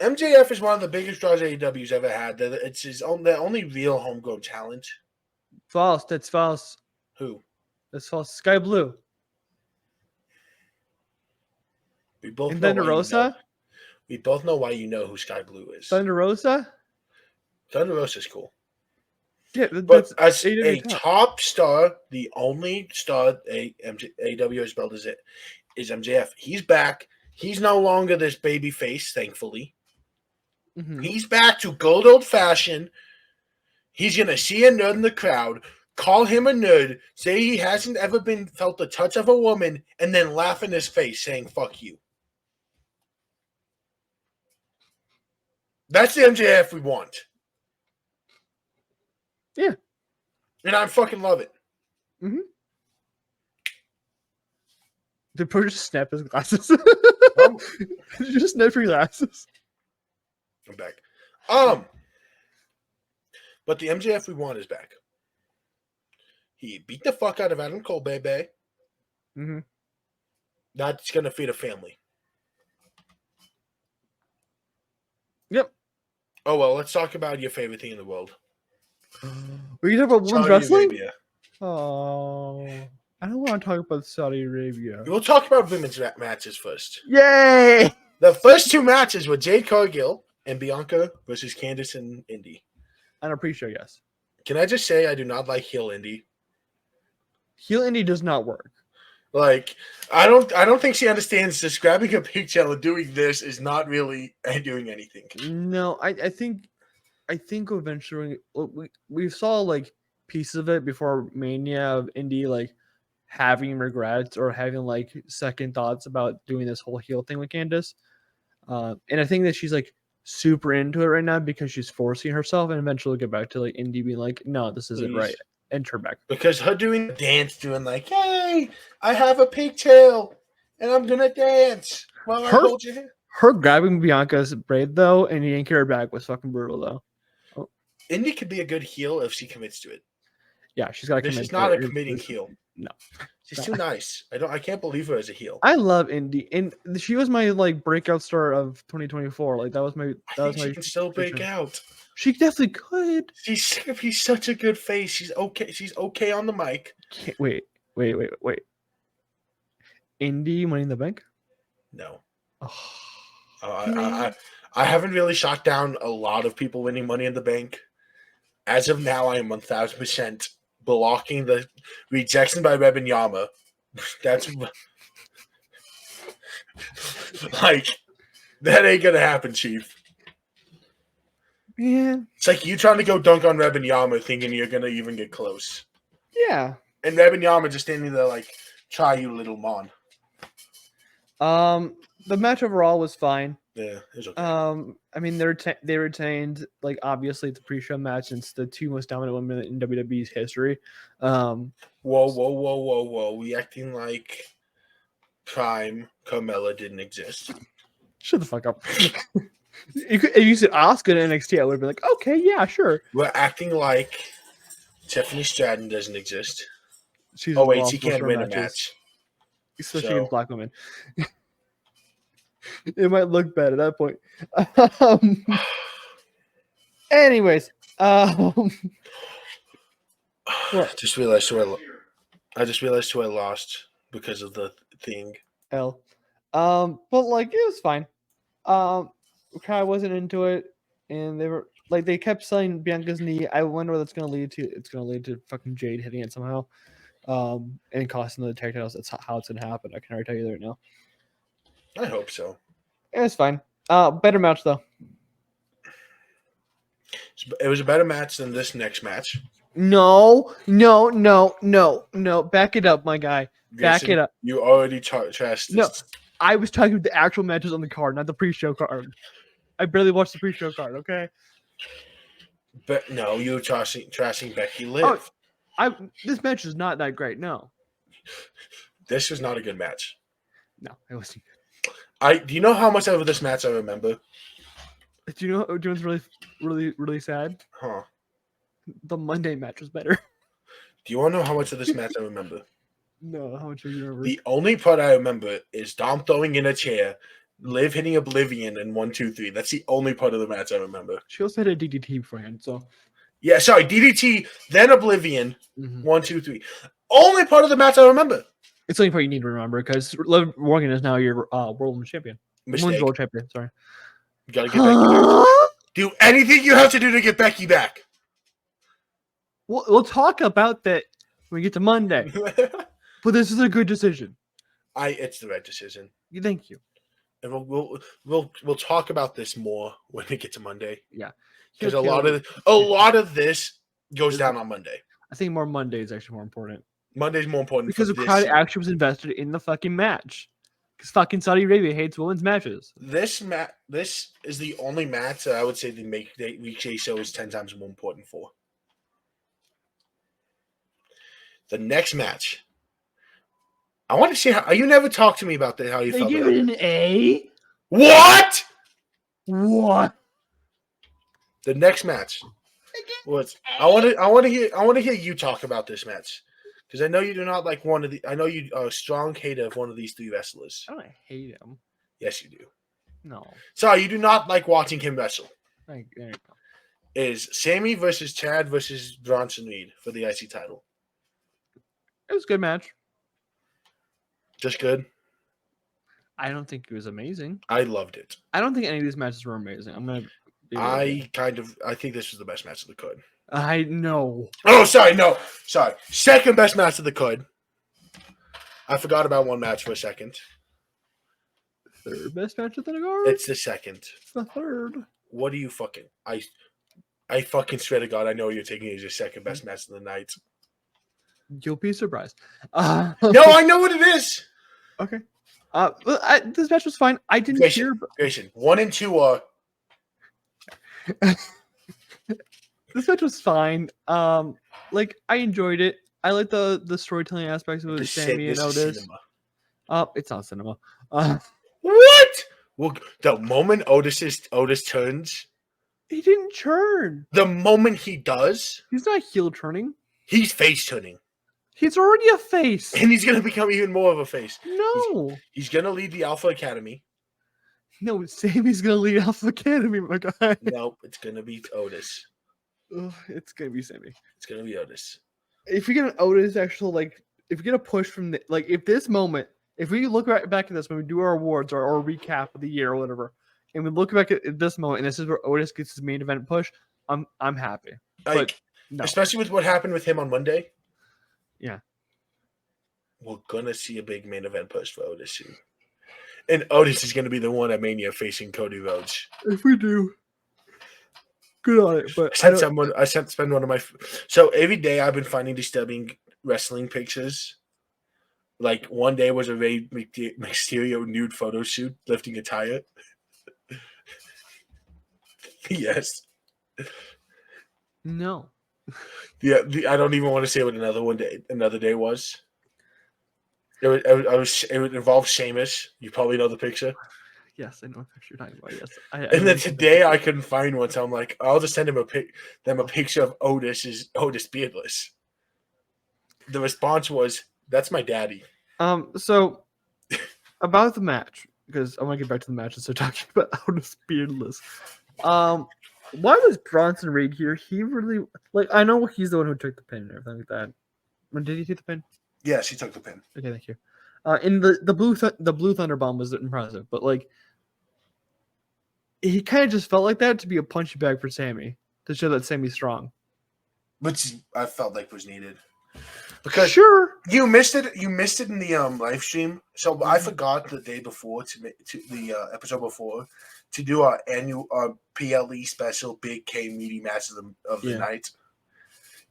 MJF is one of the biggest draws AEW's ever had. It's the only real homegrown talent.
False. That's false.
Who?
That's false. Sky Blue.
We both
and
know
Thunder Rosa?
We both know why you know who Sky Blue is.
Thunder Rosa?
Thunder Rosa is cool.
Yeah,
but as a top star, the only star AEW has built is MJF. He's back. He's no longer this baby face, thankfully. Mm-hmm. He's back to good old fashioned. He's gonna see a nerd in the crowd, call him a nerd, say he hasn't ever felt the touch of a woman, and then laugh in his face saying "fuck you." That's the MJF we want.
Yeah.
And I fucking love it.
Mm-hmm. Did Pro just snap his glasses? Did you just snap your glasses?
I'm back. But the MJF we want is back. He beat the fuck out of Adam Cole, baby.
Mm-hmm.
That's gonna feed a family.
Yep.
Oh well, let's talk about your favorite thing in the world.
Are you talking about women's
Saudi
wrestling?
Arabia.
Oh, I don't want to talk about Saudi Arabia.
We'll talk about women's matches first.
Yay!
The first 2 matches were Jade Cargill and Bianca versus Candice and Indy.
On a pre-show, yes.
Can I just say I do not like heel Indy?
Heel Indy does not work.
Like, I don't think she understands just grabbing a pigtail and doing this is not really doing anything.
No, I think eventually we saw like pieces of it before Mania of Indy like having regrets or having like second thoughts about doing this whole heel thing with Candice. And I think that she's like super into it right now because she's forcing herself, and eventually we'll get back to like Indy being like, no, this isn't right. And turn back.
Because her doing the dance, doing like, hey, I have a pigtail and I'm gonna dance while I hold your hand.
Her grabbing Bianca's braid though and yanking her back was fucking brutal though. Oh.
Indy could be a good heel if she commits to it.
Yeah, she's got to commit.
This is not a committing heel.
No,
she's too nice. I can't believe her as a heel.
I love Indy, and she was my like breakout star of 2024. Like that was my.
She can still break out.
She definitely could.
She's such a good face. She's okay. She's okay on the mic.
Wait. Indy winning the bank?
No.
Oh.
I haven't really shot down a lot of people winning Money in the Bank. As of now, I am 1,000% blocking the rejection by Reb Yama. That's like that ain't gonna happen, Chief.
Yeah.
It's like you trying to go dunk on Reb Yama thinking you're gonna even get close.
Yeah.
And Reb Yama just standing there like, try you little mon.
The match overall was fine.
Yeah, it was okay.
I mean, they retained like obviously the pre-show match, and it's the 2 most dominant women in WWE's history.
Whoa! We acting like Prime Carmella didn't exist.
Shut the fuck up. If you said Asuka in NXT, I would be like, okay, yeah, sure.
We're acting like Tiffany Stratton doesn't exist. She can't win a match.
Especially against black women. It might look bad at that point. Anyways,
I just realized who I lost because of the thing.
But like it was fine. Kai wasn't into it, and they kept selling Bianca's knee. I wonder what that's gonna lead to. It's gonna lead to fucking Jade hitting it somehow, and costing the tag titles. That's how it's gonna happen. I can already tell you that right now.
I hope so.
It was fine. Better match though.
It was a better match than this next match.
No. Back it up, my guy. Back it up.
You already trashed this.
No, I was talking about the actual matches on the card, not the pre-show card. I barely watched the pre-show card, okay?
But no, you were trashing Becky Liv.
This match is not that great, no.
This was not a good match.
No, it wasn't good.
Do you know how much of this match I remember?
Do you know what's really, really, really sad?
Huh.
The Monday match was better.
Do you want to know how much of this match I remember?
No, how much do you remember?
The only part I remember is Stomp throwing in a chair, Liv hitting Oblivion, and 1, 2, 3. That's the only part of the match I remember.
She also had a DDT beforehand, so.
Yeah, sorry, DDT, then Oblivion, 1, 2, 3. Only part of the match I remember.
It's the only part you need to remember because Liv Morgan is now your world champion. Women's world champion, sorry.
You gotta get Becky back. Do anything you have to do to get Becky back.
We'll talk about that when we get to Monday. But this is a good decision.
It's the right decision.
Thank you.
And we'll talk about this more when we get to Monday.
Yeah,
because a lot of this goes down on Monday.
I think more Monday is actually more important.
Monday's more important
because the crowd actually was invested in the fucking match. Because fucking Saudi Arabia hates women's matches.
This is the only match that I would say the weekday show is 10 times more important for. The next match. I want to see how you never talked to me about how you felt.
They give it an A.
What?
The
next match. I want to hear you talk about this match Because I know you do not like one of the. I know you are a strong hater of one of these three wrestlers.
I don't hate him.
Yes, you do.
No.
Sorry, you do not like watching him wrestle.
There you go.
Is Sammy versus Chad versus Bronson Reed for the IC title?
It was a good match.
Just good.
I don't think it was amazing.
I loved it.
I don't think any of these matches were amazing. I'm gonna.
I think this was the best match of the card.
I know.
Oh, sorry, no, sorry. Second best match of the card. I forgot about one match for a second.
Third best match of the card.
It's the second.
It's the third.
What are you fucking? I fucking swear to God, I know you're taking it as your second best match of the night.
You'll be surprised.
No, I know what it is.
Okay. This match was fine. I didn't hear.
Grayson, 1 and 2 are.
This match was fine. Like I enjoyed it. I like the storytelling aspects of it. Sammy and Otis. It's not cinema.
What? Well, the moment Otis turns,
he didn't turn.
The moment he does,
he's not heel turning.
He's face turning.
He's already a face,
and he's gonna become even more of a face.
No,
he's gonna lead the Alpha Academy.
No, Sammy's gonna lead Alpha Academy, my guy.
No, it's gonna be Otis.
It's gonna be Sammy.
It's gonna be Otis.
If we get an Otis actual, like, if we get a push from the, like, if this moment, if we look back at this when we do our awards or our recap of the year or whatever, and we look back at this moment, and this is where Otis gets his main event push, I'm happy. But no.
Especially with what happened with him on Monday.
Yeah.
We're gonna see a big main event push for Otis soon. And Otis is gonna be the one at Mania facing Cody Rhodes.
If we do. Good on it, but
I sent spend one of my. So every day I've been finding disturbing wrestling pictures. Like one day was a Rey Mysterio nude photo shoot lifting a tire. Yes.
No.
Yeah, I don't even want to say what another day was. It would involve Sheamus. You probably know the picture.
Yes, I know what picture you're talking about. Yes,
and then today I couldn't find one, so I'm like, I'll just send them a picture of Otis beardless. The response was, "That's my daddy."
So about the match, because I want to get back to the match and start talking about Otis beardless. Why was Bronson Reed here? He really I know he's the one who took the pin and everything like that. Did he take the pin?
Yes, he took the pin.
Okay, thank you. And the blue thunder bomb was impressive, but he kind of just felt like that to be a punching bag for Sammy to show that Sammy's strong,
which I felt like was needed. Because
sure
you missed it in the live stream. So I forgot the day before to the episode before to do our annual PLE special Big K meaty match of the night,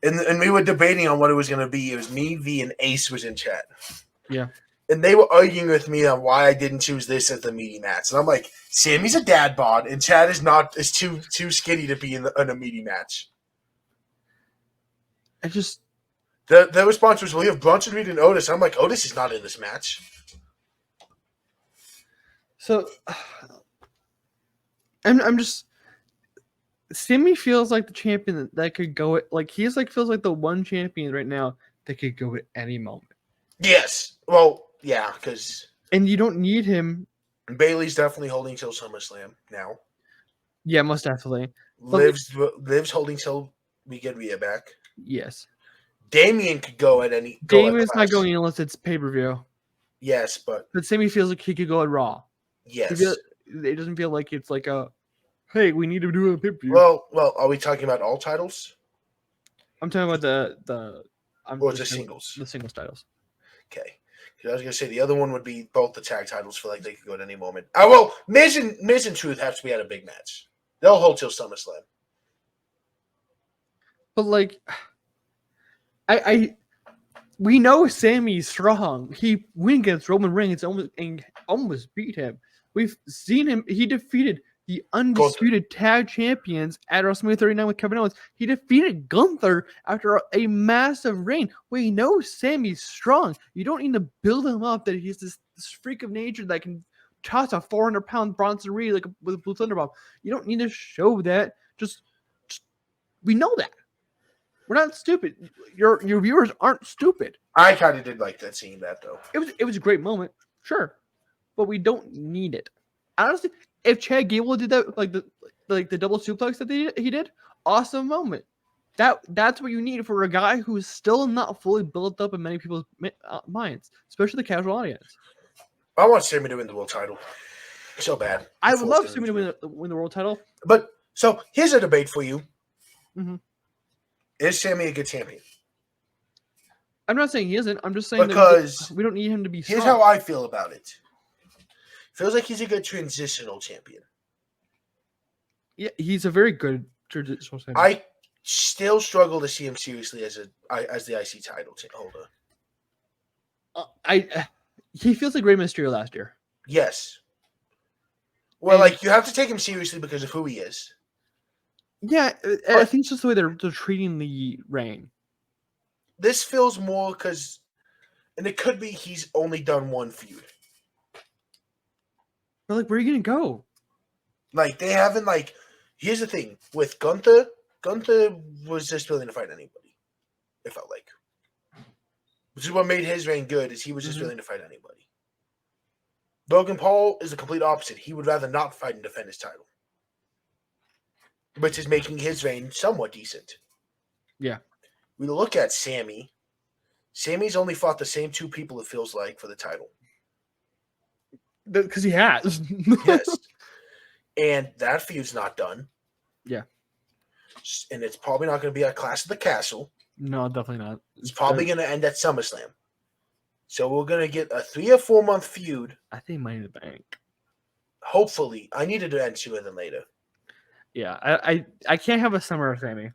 and we were debating on what it was going to be. It was me, V, and Ace was in chat.
Yeah.
And they were arguing with me on why I didn't choose this as the meaty match. And I'm like, Sammy's a dad bod, and Chad is too skinny to be in a meaty match. The response was, well, you have Bronson Reed and Otis. I'm like, Otis is not in this match.
So I'm just Sammy feels like the champion that could go feels like the one champion right now that could go at any moment. Yes.
Well, yeah, because
you don't need him.
Bailey's definitely holding till SummerSlam now.
Yeah, most definitely.
Liv's holding till we get Rhea back.
Yes.
Damien could go at any.
Damien's not going unless it's pay-per-view.
Yes, but
Sammy feels like he could go at Raw.
Yes.
It doesn't feel like it's like a, hey, we need to do a pay-per-view.
Well, are we talking about all titles?
I'm talking about the
singles.
The singles titles.
Okay. I was gonna say the other one would be both the tag titles. Feel like they could go at any moment. Well, Miz and Truth have to be at a big match. They'll hold till SummerSlam.
But we know Sammy's strong. He went against Roman Reigns and almost beat him. We've seen him. He defeated the undisputed tag champions at WrestleMania 39 with Kevin Owens. He defeated Gunther after a massive reign. We know Sammy's strong. You don't need to build him up that he's this freak of nature that can toss a 400-pound Bronson Reed with a Blue Thunder Bomb. You don't need to show that. Just we know that. We're not stupid. Your viewers aren't stupid.
I kind of did like that seeing that though.
It was a great moment, sure, but we don't need it. Honestly, if Chad Gable did that, like the double suplex that he did, awesome moment. That's what you need for a guy who's still not fully built up in many people's minds, especially the casual audience.
I want Sammy to win the world title so bad.
I would love Sammy to win the world title.
But so here's a debate for you:
Mm-hmm.
Is Sammy a good champion?
I'm not saying he isn't. I'm just saying
because
that we don't need him to be.
Here's how I feel about it. Feels like he's a good transitional champion.
Yeah, he's a very good transitional champion.
I still struggle to see him seriously as the IC title holder.
He feels like Rey Mysterio last year.
Yes. Well, like you have to take him seriously because of who he is.
Yeah, I think it's just the way they're treating the reign.
This feels more because, and it could be he's only done one feud.
But like, where are you gonna go?
Like they haven't like. Here's the thing with Gunther. Gunther was just willing to fight anybody. It felt like, which is what made his reign good. Is he was just willing to fight anybody. Logan Paul is the complete opposite. He would rather not fight and defend his title, which is making his reign somewhat decent.
Yeah.
We look at Sammy. Sammy's only fought the same two people, it feels like, for the title.
Because he has.
Yes. And that feud's not done.
Yeah.
And it's probably not going to be at Clash of the Castle.
No, definitely not.
It's probably going to end at SummerSlam. So we're going to get a 3 or 4 month feud.
I think Money in the Bank.
Hopefully. I need it to end sooner than later.
Yeah. I can't have a summer Sammy.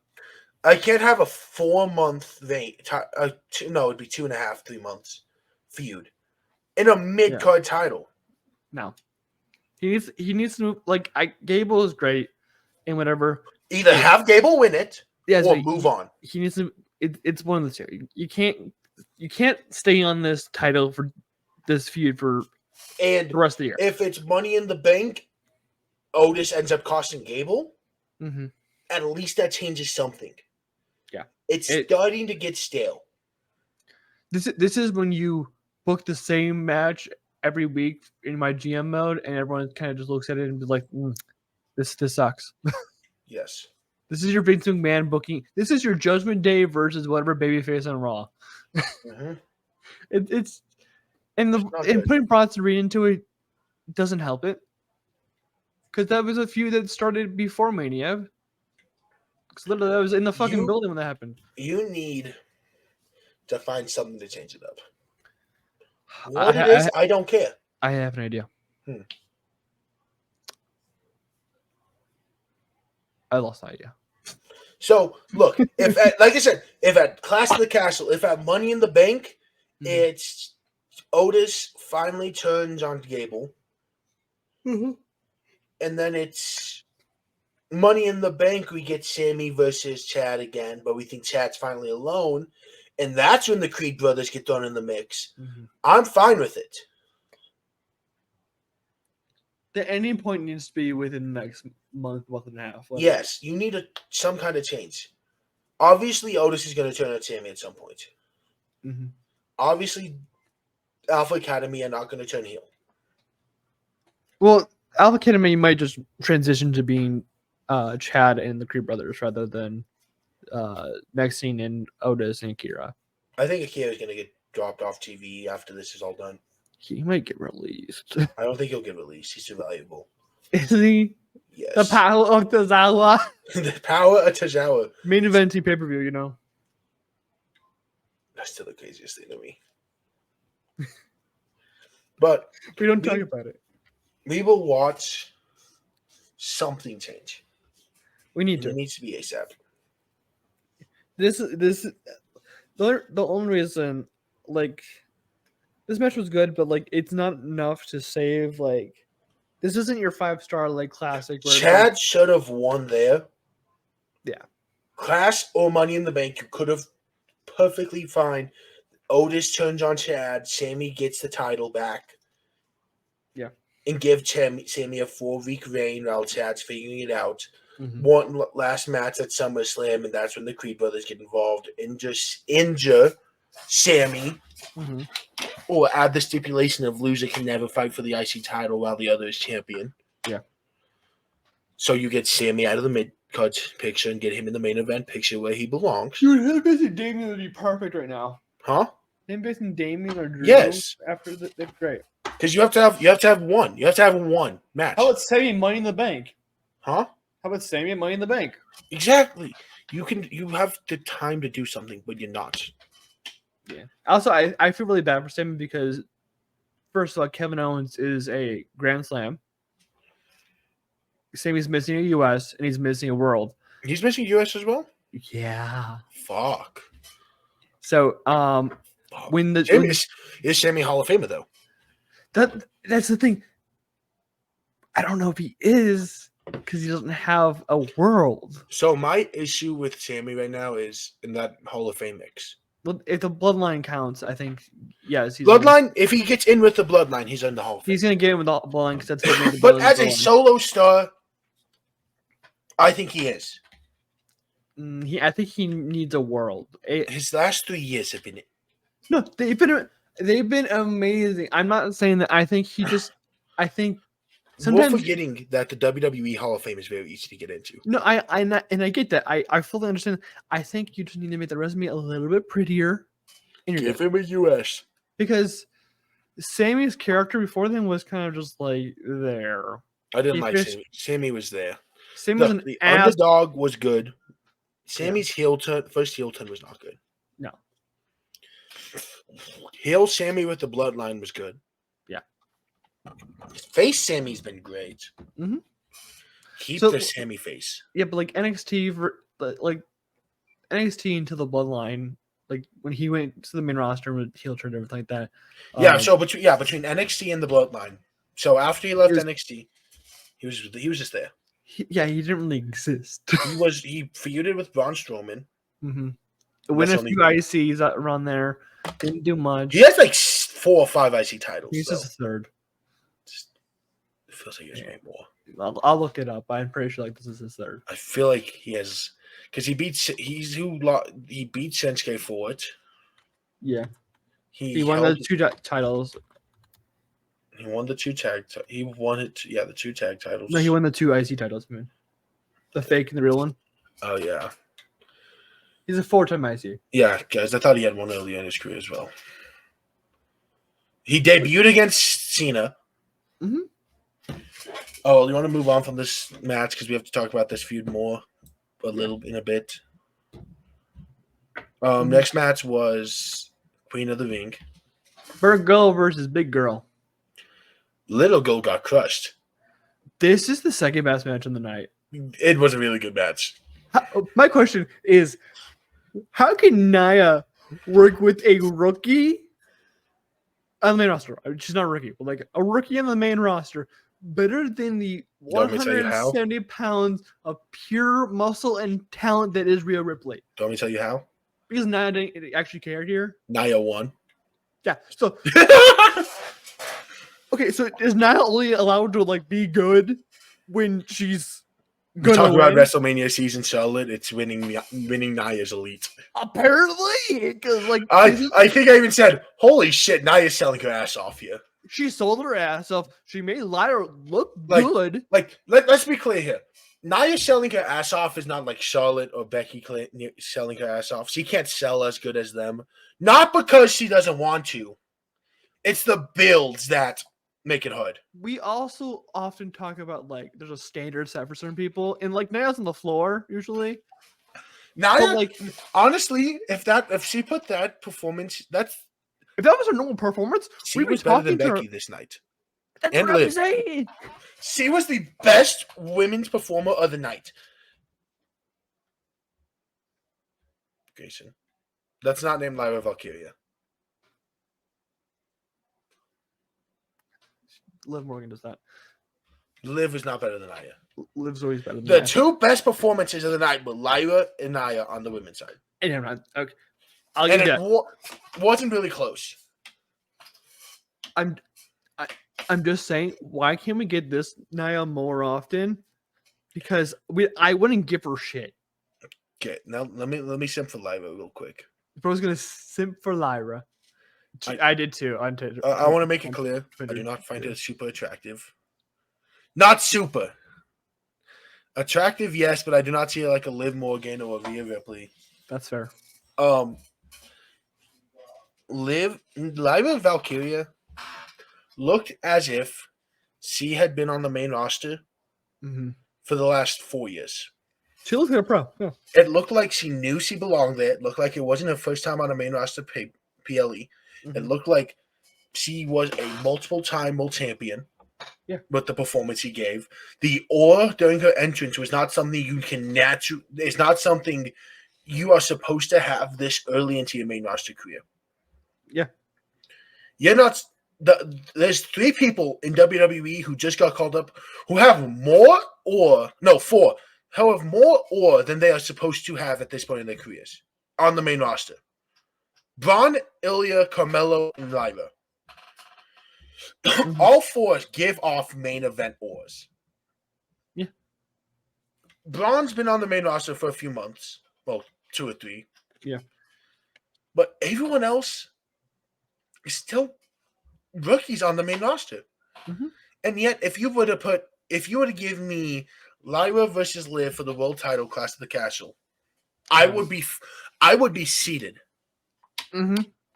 I can't have a 4 month no, it'd be 2.5, 3 months feud in a mid card title.
No, he needs to like. Gable is great and whatever.
Either have Gable win it, or move on.
He needs to. It's one of the two. You can't stay on this title for this feud for the rest of the year.
If it's Money in the Bank, Otis ends up costing Gable.
Mm-hmm.
At least that changes something.
Yeah,
it's starting to get stale.
This is when you book the same match every week in my GM mode, and everyone kind of just looks at it and be like, "This sucks."
Yes,
this is your Vince McMahon booking. This is your Judgment Day versus whatever babyface on Raw.
Mm-hmm.
It's putting Bronson Reed into it doesn't help it, because that was a feud that started before Mania. Literally, I was in the fucking building when that happened.
You need to find something to change it up. What it is, I don't care.
I have an idea. I lost the idea.
So, look, like I said, if at Clash of the Castle, if at Money in the Bank, it's Otis finally turns on Gable.
Mm-hmm.
And then it's Money in the Bank, we get Sammy versus Chad again, but we think Chad's finally alone. And that's when the Creed brothers get thrown in the mix. Mm-hmm. I'm fine with it.
The ending point needs to be within the next month and a half.
Yes, you need some kind of change. Obviously, Otis is going to turn on Sammy at some point.
Mm-hmm.
Obviously, Alpha Academy are not going to turn heel.
Well, Alpha Academy might just transition to being Chad and the Creed brothers rather than Maxine and Otis and Akira.
I think Akira is going to get dropped off TV after this is all done.
He might get released.
I don't think he'll get released. He's too valuable.
Is he?
Yes.
The power of Tozawa.
The power of Tozawa.
Main eventing pay-per-view, you know.
That's still the craziest thing to me. But
we don't talk about it.
We will watch something change.
We need to.
It needs to be ASAP.
This the only reason, like, this match was good, but like it's not enough to save. Like, this isn't your 5-star like classic.
Chad should have won there.
Yeah.
Clash or Money in the Bank, you could have perfectly fine. Otis turns on Chad. Sammy gets the title back.
Yeah.
And give Sammy a 4-week reign while Chad's figuring it out.
Mhm.
One last match at SummerSlam, and that's when the Creed brothers get involved and just injure Sammy,
Mhm.
or add the stipulation of loser can never fight for the IC title while the other is champion.
Yeah.
So you get Sammy out of the mid-card picture and get him in the main event picture where he belongs.
Dude, him facing Damien would be perfect right now.
Huh?
Him facing Damien or Drew.
Yes.
After that's great.
Because you have to have one. You have to have one match.
How about Sammy Money in the Bank?
Huh?
How about Sammy Money in the Bank?
Exactly. You have the time to do something, but you're not.
Yeah. Also, I feel really bad for Sammy because, first of all, Kevin Owens is a Grand Slam. Sammy's missing a US and he's missing a World.
He's missing US as well?
Yeah.
Fuck.
So, when the
is Sammy Hall of Famer though?
that's the thing. I don't know if he is because he doesn't have a World.
So my issue with Sammy right now is in that Hall of Fame mix.
Well, if the bloodline counts, I think yes. He's
Bloodline. If he gets in with the bloodline, he's in the Hall of Fame.
He's gonna get in with the bloodline because that's what made the
But as a
bloodline.
solo star, I think he is.
I think he needs a World.
His last 3 years have been.
No, they've been amazing. I'm not saying that. I think I think sometimes
We're forgetting that the WWE Hall of Fame is very easy to get into.
No, I get that. I fully understand. I think you just need to make the resume a little bit prettier. And
Give him a US.
Because Sammy's character before then was kind of just like there.
I didn't like Sammy. Sammy was there.
Sammy was an
the
ass.
underdog was good. Sammy's first heel turn was not good.
No.
Heel Sammy with the bloodline was good.
Yeah.
Face Sammy's been great.
Mhm.
Keep
So-
the Sammy face.
Yeah, but like NXT, like NXT into the bloodline, like when he went to the main roster with heel turn and everything like that.
Yeah, so between NXT and the bloodline. So after he left NXT, he was just there.
he didn't really exist.
He feuded with Braun Strowman.
Mm-hmm. Win a
only-
few ICs that run there. Didn't do much.
He has like 4 or 5 IC titles.
He's just a third.
It feels like he has way more.
I'll look it up. I'm pretty sure like this is his third.
I feel like he has because he beat Shinsuke for it.
Yeah,
He
won
held-
those 2 titles.
He won the 2 tag. He won it. Yeah, the 2 tag titles.
No, he won the 2 IC titles, man. The fake and the real one.
Oh yeah,
He's a 4-time IC.
yeah, guys. I thought he had one earlier in his career as well. He debuted against Cena.
Mhm.
Oh, you want to move on from this match because we have to talk about this feud more in a bit. Next match was Queen of the Ring.
Big Girl versus Big Girl.
Little Girl got crushed.
This is the second best match of the night.
It was a really good match.
My question is, how can Nia work with a rookie on the main roster? She's not a rookie, but like a rookie on the main roster better than the
want me to tell you how?
170 pounds of pure muscle and talent that is Rhea Ripley?
Do you want me to tell you how?
Because Nia didn't actually care here.
Nia won.
Yeah. So okay, so is Nia only allowed to like be good when she's
We
gonna
talk about
win?
WrestleMania season Charlotte. It's winning Nia's elite.
Apparently, because like
I think I even said, "Holy shit, Nia's selling her ass off here."
she sold her ass off. She made Lyra look
Like-
good.
Like, let's be clear here. Nia selling her ass off is not like Charlotte or Becky selling her ass off. She can't sell as good as them. Not because she doesn't want to. It's the builds that make it hard.
We also often talk about like there's a standard set for certain people, and like Nia's on the floor usually.
Nia,
But like
honestly, if she put that performance,
if that was her normal performance,
she
we'd be
was better than
talking to her.
Becky this night.
That's
and
what I'm
Liv.
saying.
She was the best women's performer of the night. Grayson. That's not named Lyra Valkyria.
Liv Morgan does that.
Liv is not better than Nia.
Liv's always better than
The
Nia.
2 best performances of the night were Lyra and Nia on the women's side.
And I'm not okay. I'll
And
give
it
you that.
wasn't really close.
I'm just saying, why can't we get this Nia more often? because I wouldn't give her shit.
Okay, now let me simp for Lyra real quick.
Bro's gonna simp for Lyra. I did too.
I want to make it clear. I do not find her super attractive. Not super. Attractive, yes, but I do not see her like a Liv Morgan or a Rhea Ripley.
That's fair.
Lyra Valkyria looked as if she had been on the main roster for the last 4 years.
She looked like a pro. Yeah.
It looked like she knew she belonged there. It looked like it wasn't her first time on a main roster PLE. It looked like she was a multiple-time world champion.
Yeah.
With the performance she gave. The aura during her entrance was not something you can naturally. It's not something you are supposed to have this early into your main roster career.
Yeah.
You're not. There's 3 people in WWE who just got called up who have four. Who have more aura than they are supposed to have at this point in their careers on the main roster. Braun, Ilya, Carmelo, and Lyra. All 4 give off main event auras.
Yeah.
Braun's been on the main roster for a few months. Well, 2 or 3.
Yeah.
But everyone else is still rookies on the main roster. And yet, if you were to give me Lyra versus Liv for the world title Clash of the Castle, I would be seated.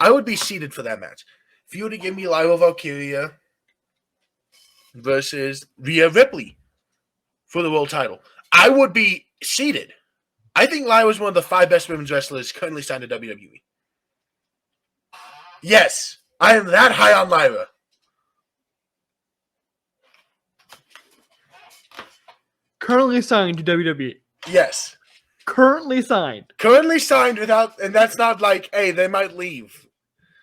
I would be seated for that match. If you were to give me Lyra Valkyria versus Rhea Ripley for the world title, I would be seated. I think Lyra is one of the 5 best women's wrestlers currently signed to WWE. Yes, I am that high on Lyra.
Currently signed to WWE.
Yes.
Currently signed.
Currently signed without, and that's not like, hey, they might leave.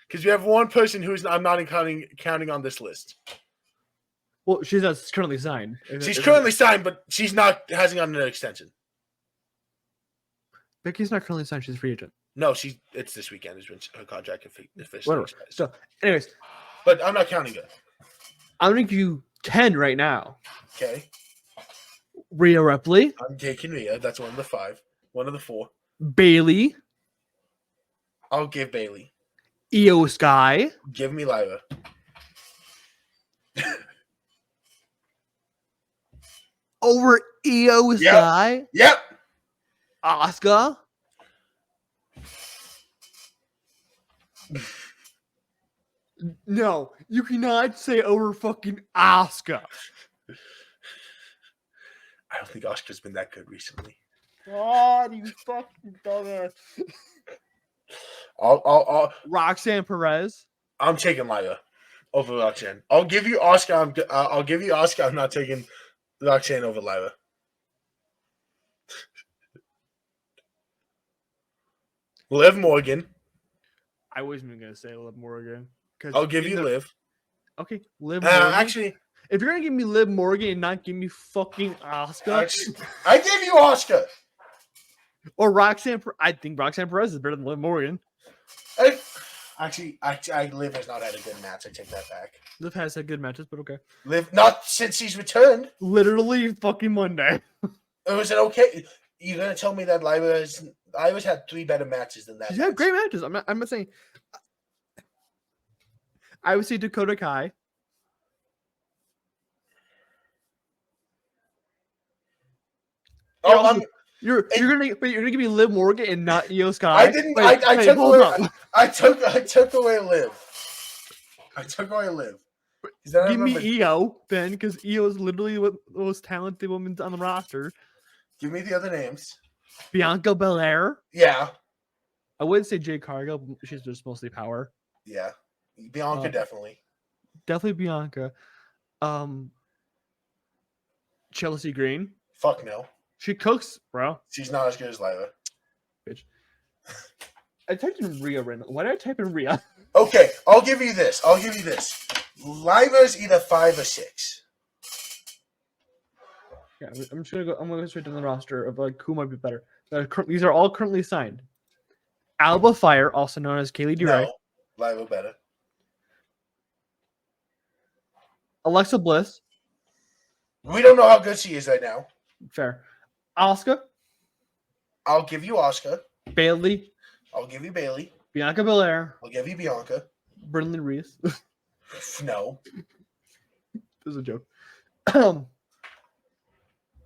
Because we have one person who's I'm not counting on this list.
Well, she's not currently signed.
She's currently signed, but she's not hasn't gotten an extension.
Becky's not currently signed. She's a free agent.
No, it's this weekend is when her contract officially
Whatever.
expires.
So, anyways,
but I'm not counting her.
I'm gonna give you 10 right now.
Okay.
Rhea Ripley.
I'm taking Rhea. That's one of the 5. One of the 4.
Bailey.
I'll give Bailey.
Io Sky.
Give me Lyra.
Over Io Sky.
Yep.
Asuka. No, you cannot say over fucking Asuka.
I don't think Asuka's been that good recently.
God, you fucking dumbass.
I'll
Roxanne Perez.
I'm taking Lyra over Roxanne. I'll give you Asuka. I'll give you Asuka. I'm not taking Roxanne over Lyra. Liv Morgan.
I wasn't gonna say Liv Morgan.
I'll give you Liv.
Okay, Liv Morgan.
Actually,
if you're gonna give me Liv Morgan and not give me fucking Asuka,
I give you Asuka.
Or Roxanne. I think Roxanne Perez is better than Liv Morgan.
Actually, Liv has not had a good match. I take that back.
Liv has had good matches, but okay.
Liv, not since he's returned.
Literally fucking Monday.
It was an okay. You're gonna tell me that Lyra's had 3 better matches than that?
She's had great matches. I'm not saying. I would say Dakota Kai.
Oh,
you're gonna give me Liv Morgan and not Io Sky.
I didn't. I took away Liv. I took away Liv.
Give me Io then, because Io is literally the most talented woman on the roster.
Give me the other names.
Bianca Belair.
Yeah.
I wouldn't say Jade Cargill. She's just mostly power.
Yeah. Bianca definitely.
Definitely Bianca. Chelsea Green.
Fuck no.
She cooks, bro.
She's not as good as Lyra.
Bitch. I typed in Rhea right now. Why did I type in Rhea?
Okay, I'll give you this. Lyra's either 5 or 6.
Yeah, I'm just gonna go. I'm gonna go straight down the roster of like who might be better. These are all currently signed. Alba Fire, also known as Kaylee DeRay.
No, Lyra better.
Alexa Bliss.
We don't know how good she is right now.
Fair. Asuka,
I'll give you Asuka.
Bailey,
I'll give you Bailey.
Bianca Belair,
I'll give you Bianca.
Brindley Reese.
No.
This is a joke.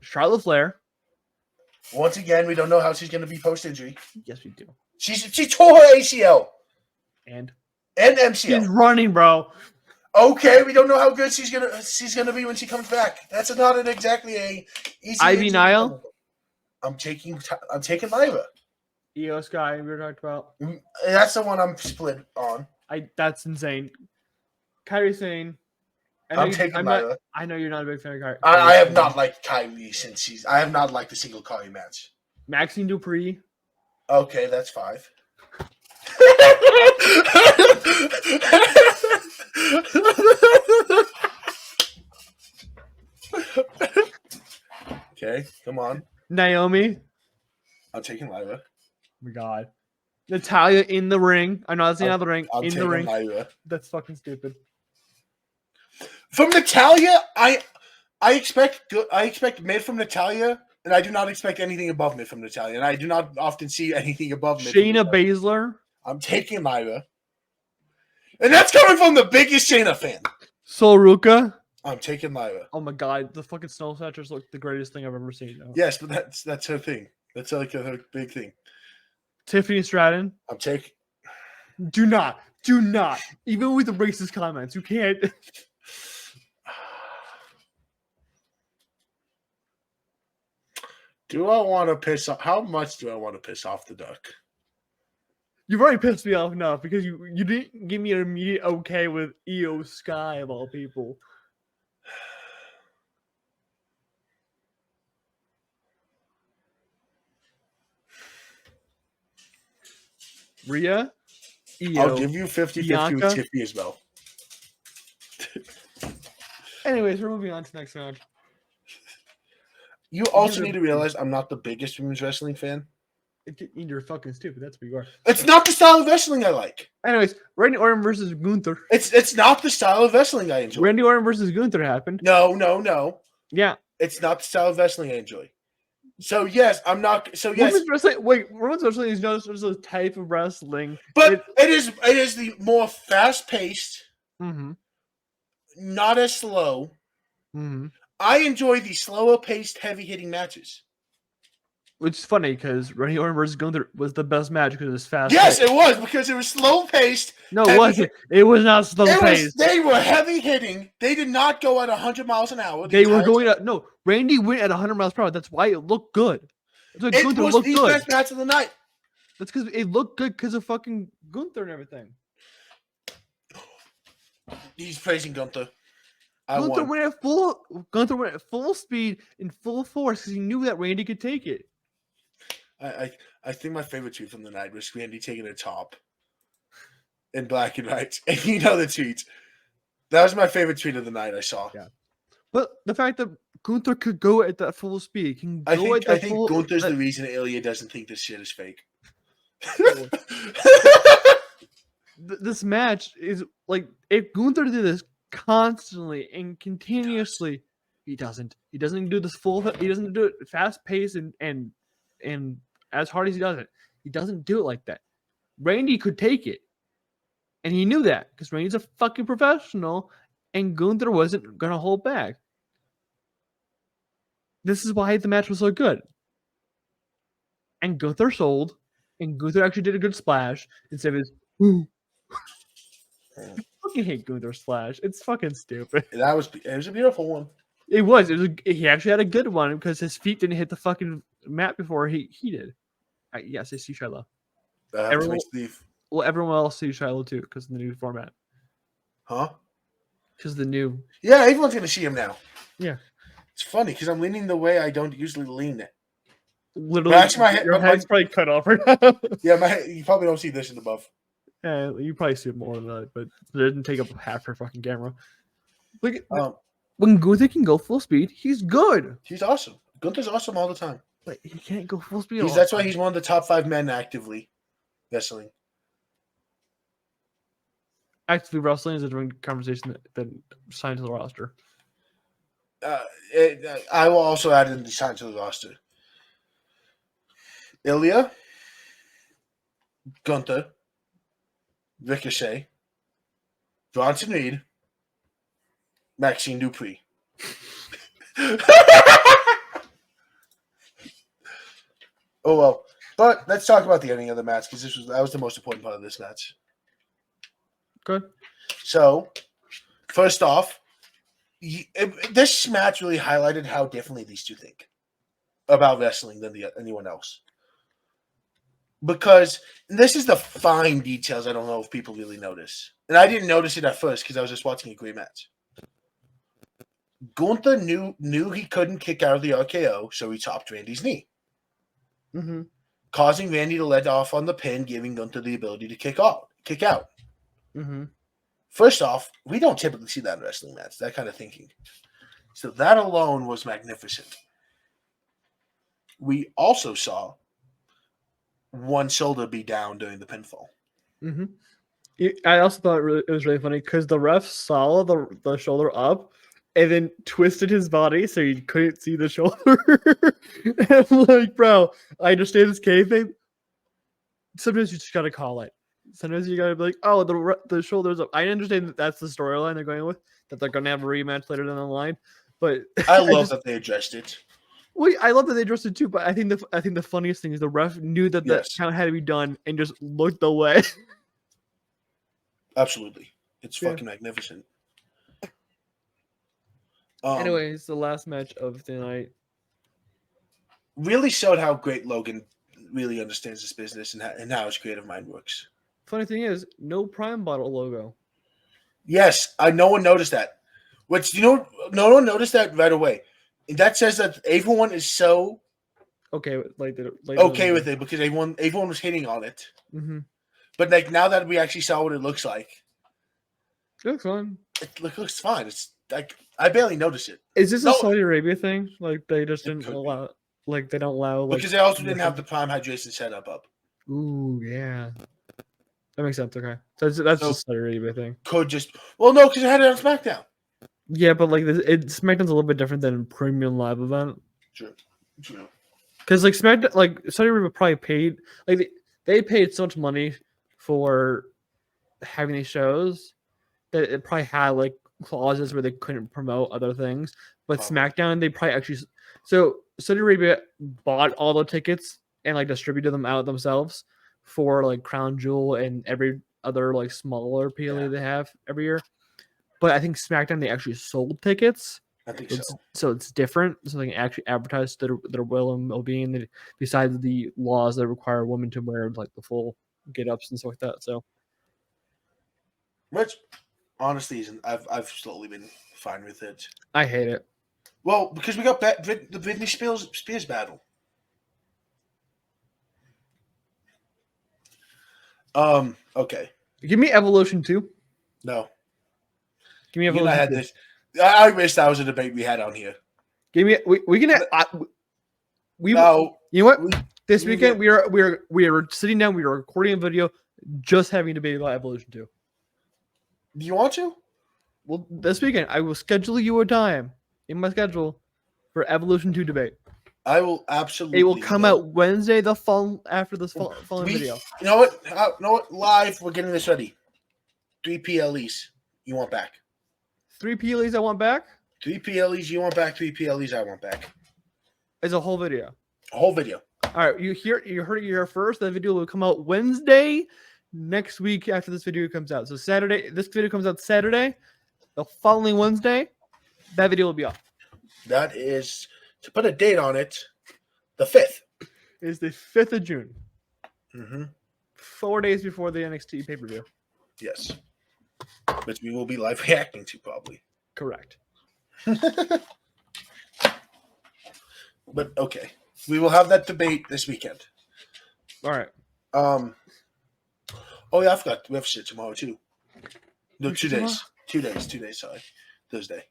Charlotte Flair.
Once again, we don't know how she's going to be post-injury.
Yes, we do.
She tore her ACL
And
MCL.
she's running, bro.
Okay, we don't know how good she's gonna be when she comes back. That's not exactly a easy.
Ivy Nile.
I'm taking Lyra.
Io Sky we were talking about.
That's the one I'm split on.
That's insane. Kairi Sane.
I'm taking Lyra.
I know you're not a big fan of Kairi.
I have not liked Kyrie since I have not liked a single Kyrie match.
Maxine Dupree.
Okay, that's 5. Okay, come on.
Naomi.
I'm taking Lyra.
Oh my god. Natalia in the ring. I'm not saying out of the ring.
I'm
in the ring.
Lyra.
That's fucking stupid.
From Natalia, I expect mid from Natalia, and I do not expect anything above mid from Natalia, and I do not often see anything above mid.
Shayna Baszler.
I'm taking Lyra. And that's coming from the biggest Shayna fan.
Sol Ruka.
I'm taking Lyra.
Oh my god, the fucking Snow Snatchers look the greatest thing I've ever seen.
Yes, but that's her thing. That's like her big thing.
Tiffany Stratton.
I'm taking.
Do not. Even with the racist comments, you can't.
Do I want to piss off? How much do I want to piss off the duck?
You've already pissed me off enough because you didn't give me an immediate okay with Io Sky of all people. Rhea, Io,
I'll give you 50-50 with Tiffany as well.
Anyways, we're moving on to the next match.
You also need to realize I'm not the biggest women's wrestling fan.
You're fucking stupid. That's what you are.
It's not the style of wrestling I like.
Anyways, Randy Orton versus Gunther.
It's not the style of wrestling I enjoy.
Randy Orton versus Gunther happened.
No.
Yeah.
It's not the style of wrestling I enjoy. So yes, I'm not. So yes,
women's wrestling is not just a type of wrestling,
but it is the more fast paced, not as slow.
Mm-hmm.
I enjoy the slower paced, heavy hitting matches.
Which is funny because Randy Orton versus Gunther was the best match because it was fast.
Yes, it was because it was slow paced.
No, it wasn't. It was not slow paced.
They were heavy hitting. They did not go at 100 miles an hour.
They were going at Randy went at 100 miles per hour. That's why it looked good. That's why
Gunther was the best match of the night.
That's because it looked good because of fucking Gunther and everything.
He's praising Gunther.
Gunther went at full speed and full force because he knew that Randy could take it.
I think my favorite tweet from the night was Randy taking a top in black and white. And you know the tweet. That was my favorite tweet of the night I saw.
Yeah. But the fact that Gunther could go at that full speed. I think
Gunther's the reason Ilya doesn't think this shit is fake.
This match is like, if Gunther did this constantly and continuously, he doesn't do this he doesn't do it fast paced and as hard as he does it. He doesn't do it like that. Randy could take it. And he knew that because Randy's a fucking professional and Gunther wasn't going to hold back. This is why the match was so good. And Gunther sold. And Gunther actually did a good splash instead of his I fucking hate Gunther's splash. It's fucking stupid.
It was a beautiful one.
It was. He actually had a good one because his feet didn't hit the fucking mat before he did. Yes, I see Shiloh. Everyone else sees Shiloh too because of the new format.
Huh?
Because the new.
Yeah, everyone's gonna see him now.
Yeah.
It's funny because I'm leaning the way I don't usually lean it.
Literally, your head's probably cut off right now.
Yeah, you probably don't see this in above.
Yeah, you probably see it more than that, but it didn't take up half her fucking camera. Like, when Gunther can go full speed, he's good.
He's awesome. Gunther's awesome all the time.
But he can't go full speed.
That's why he's one of the top 5 men actively wrestling.
Actively wrestling is a different conversation than signed to the roster.
I will also add in the sign to the roster. Ilya, Gunther, Ricochet, Bronson Reed, Maxine Dupree. Oh well, but let's talk about the ending of the match because that was the most important part of this match.
Good.
So, first off, this match really highlighted how differently these two think about wrestling than anyone else. Because this is the fine details I don't know if people really notice. And I didn't notice it at first because I was just watching a great match. Gunther knew he couldn't kick out of the RKO, so he chopped Randy's knee.
Mm-hmm.
Causing Randy to let off on the pin, giving Gunther the ability to kick out.
Mm-hmm.
First off, we don't typically see that in wrestling matches, that kind of thinking. So that alone was magnificent. We also saw one shoulder be down during the pinfall.
Mm-hmm. I also thought it was really funny because the ref saw the shoulder up and then twisted his body so you couldn't see the shoulder. And I'm like, bro, I understand it's kayfabe. Sometimes you just gotta call it. Sometimes you gotta be like, oh, the shoulder's up. I understand that that's the storyline they're going with, that they're gonna have a rematch later down the line. But
I love that they addressed it.
Well, I love that they addressed it too. But I think the funniest thing is the ref knew that the
Yes.
count had to be done and just looked away.
Absolutely, it's fucking magnificent.
Anyways, the last match of the night
really showed how great Logan really understands this business and how his creative mind works.
Funny thing is, no Prime Bottle logo.
Yes, no one noticed that. No one noticed that right away. And that says that everyone is so
okay with
it because everyone was hitting on it.
Mm-hmm.
But like now that we actually saw what it looks like,
it looks fine.
It looks fine. It's like I barely noticed it.
Is this a Saudi Arabia thing? Like they just didn't allow, like they don't allow,
because they also didn't have the Prime hydration setup up.
Ooh, yeah, that makes sense. Okay, so that's just a Saudi Arabia thing.
Could just no, because it had it on SmackDown.
Yeah, but like SmackDown's a little bit different than a premium live event.
True.
Because like SmackDown, like Saudi Arabia probably paid they paid so much money for having these shows that it probably had like clauses where they couldn't promote other things. But SmackDown, they probably actually so Saudi Arabia bought all the tickets and like distributed them out themselves for like Crown Jewel and every other like smaller PLE they have every year. But I think SmackDown they actually sold tickets.
I think so.
So it's different. So they can actually advertise their will and well-being. Besides the laws that require women to wear like the full get-ups and stuff like that. So,
which honestly I've slowly been fine with it.
I hate it.
Well, because we got the Britney Spears battle. Okay.
Give me Evolution 2.
No.
Give me Evolution.
I had this. I wish that was a debate we had on here.
Give me. We can.
No.
You know what? This weekend we are sitting down. We are recording a video, just having a debate about Evolution 2.
Do you want to?
Well, this weekend I will schedule you a time in my schedule for Evolution 2 debate.
I will absolutely.
It will come out Wednesday, after this following video.
You know what? Live. We're getting this ready. 3 PLEs. You want back?
3 PLEs I want back?
3 PLEs you want back, 3 PLEs I want back.
It's a whole video.
A whole video.
All right, you heard it here first. That video will come out Wednesday next week after this video comes out. So Saturday, this video comes out Saturday. The following Wednesday, that video will be up.
That is, to put a date on it, the 5th.
It is the 5th of June.
Mm-hmm.
4 days before the NXT pay-per-view.
Yes. Which we will be live reacting to, probably.
Correct.
But, okay. We will have that debate this weekend.
All right.
Oh, yeah, I forgot. We have shit tomorrow, too. No, 2 days. 2 days. 2 days, sorry. Thursday.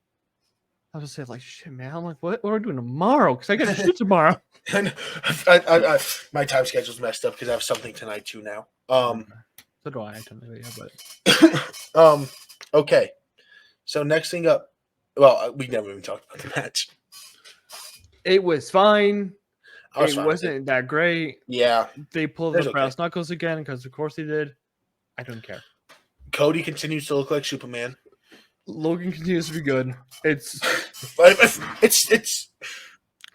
I was just saying, like, shit, man. I'm like, what are we doing tomorrow? Because I got to shoot tomorrow.
My time schedule's messed up because I have something tonight, too, now.
So do I, technically, yeah, but...
Okay. So, next thing up. Well, we never even talked about the match.
It was fine.
I was
It
fine with it.
wasn't that great.
Yeah.
They pulled
That's
the
okay.
brass knuckles again because, of course, they did. I don't care.
Cody continues to look like Superman.
Logan continues to be good. It's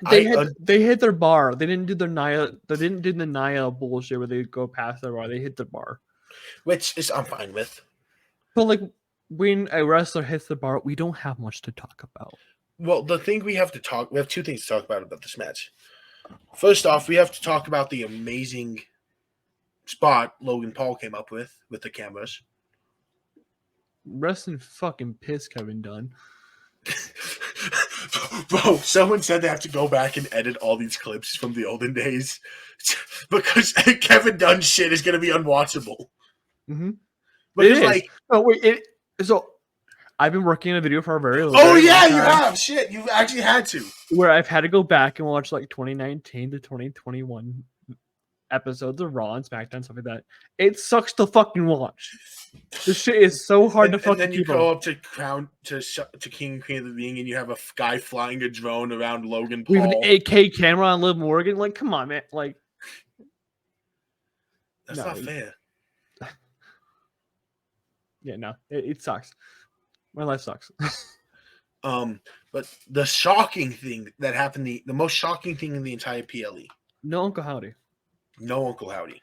they hit their bar. They didn't do the Nia. They didn't do the Nia bullshit where they go past their bar. They hit the bar,
which is I'm fine with.
but like when a wrestler hits the bar, we don't have much to talk about.
Well, the thing we have two things to talk about this match. First off, we have to talk about the amazing spot Logan Paul came up with the cameras.
Rest in fucking piss, Kevin Dunn.
Bro, someone said they have to go back and edit all these clips from the olden days because Kevin Dunn's shit is going to be unwatchable.
Mm-hmm.
But
It
it's
is.
like,
oh wait, so I've been working on a video for a very long
you
time
have shit. You actually had to.
where I've had to go back and watch like 2019 to 2021 episodes of Raw and SmackDown, stuff like that. It sucks to fucking watch. This shit is so hard to fucking
And then you
keep
go
up.
up to King and Queen of the Ring, and you have a guy flying a drone around Logan Paul.
We have an 8K camera on Liv Morgan. Like, come on, man. Like,
that's not fair.
Yeah, no, it sucks. My life sucks.
But the shocking thing that happened, the most shocking thing in the entire PLE.
No Uncle Howdy.
No Uncle Howdy.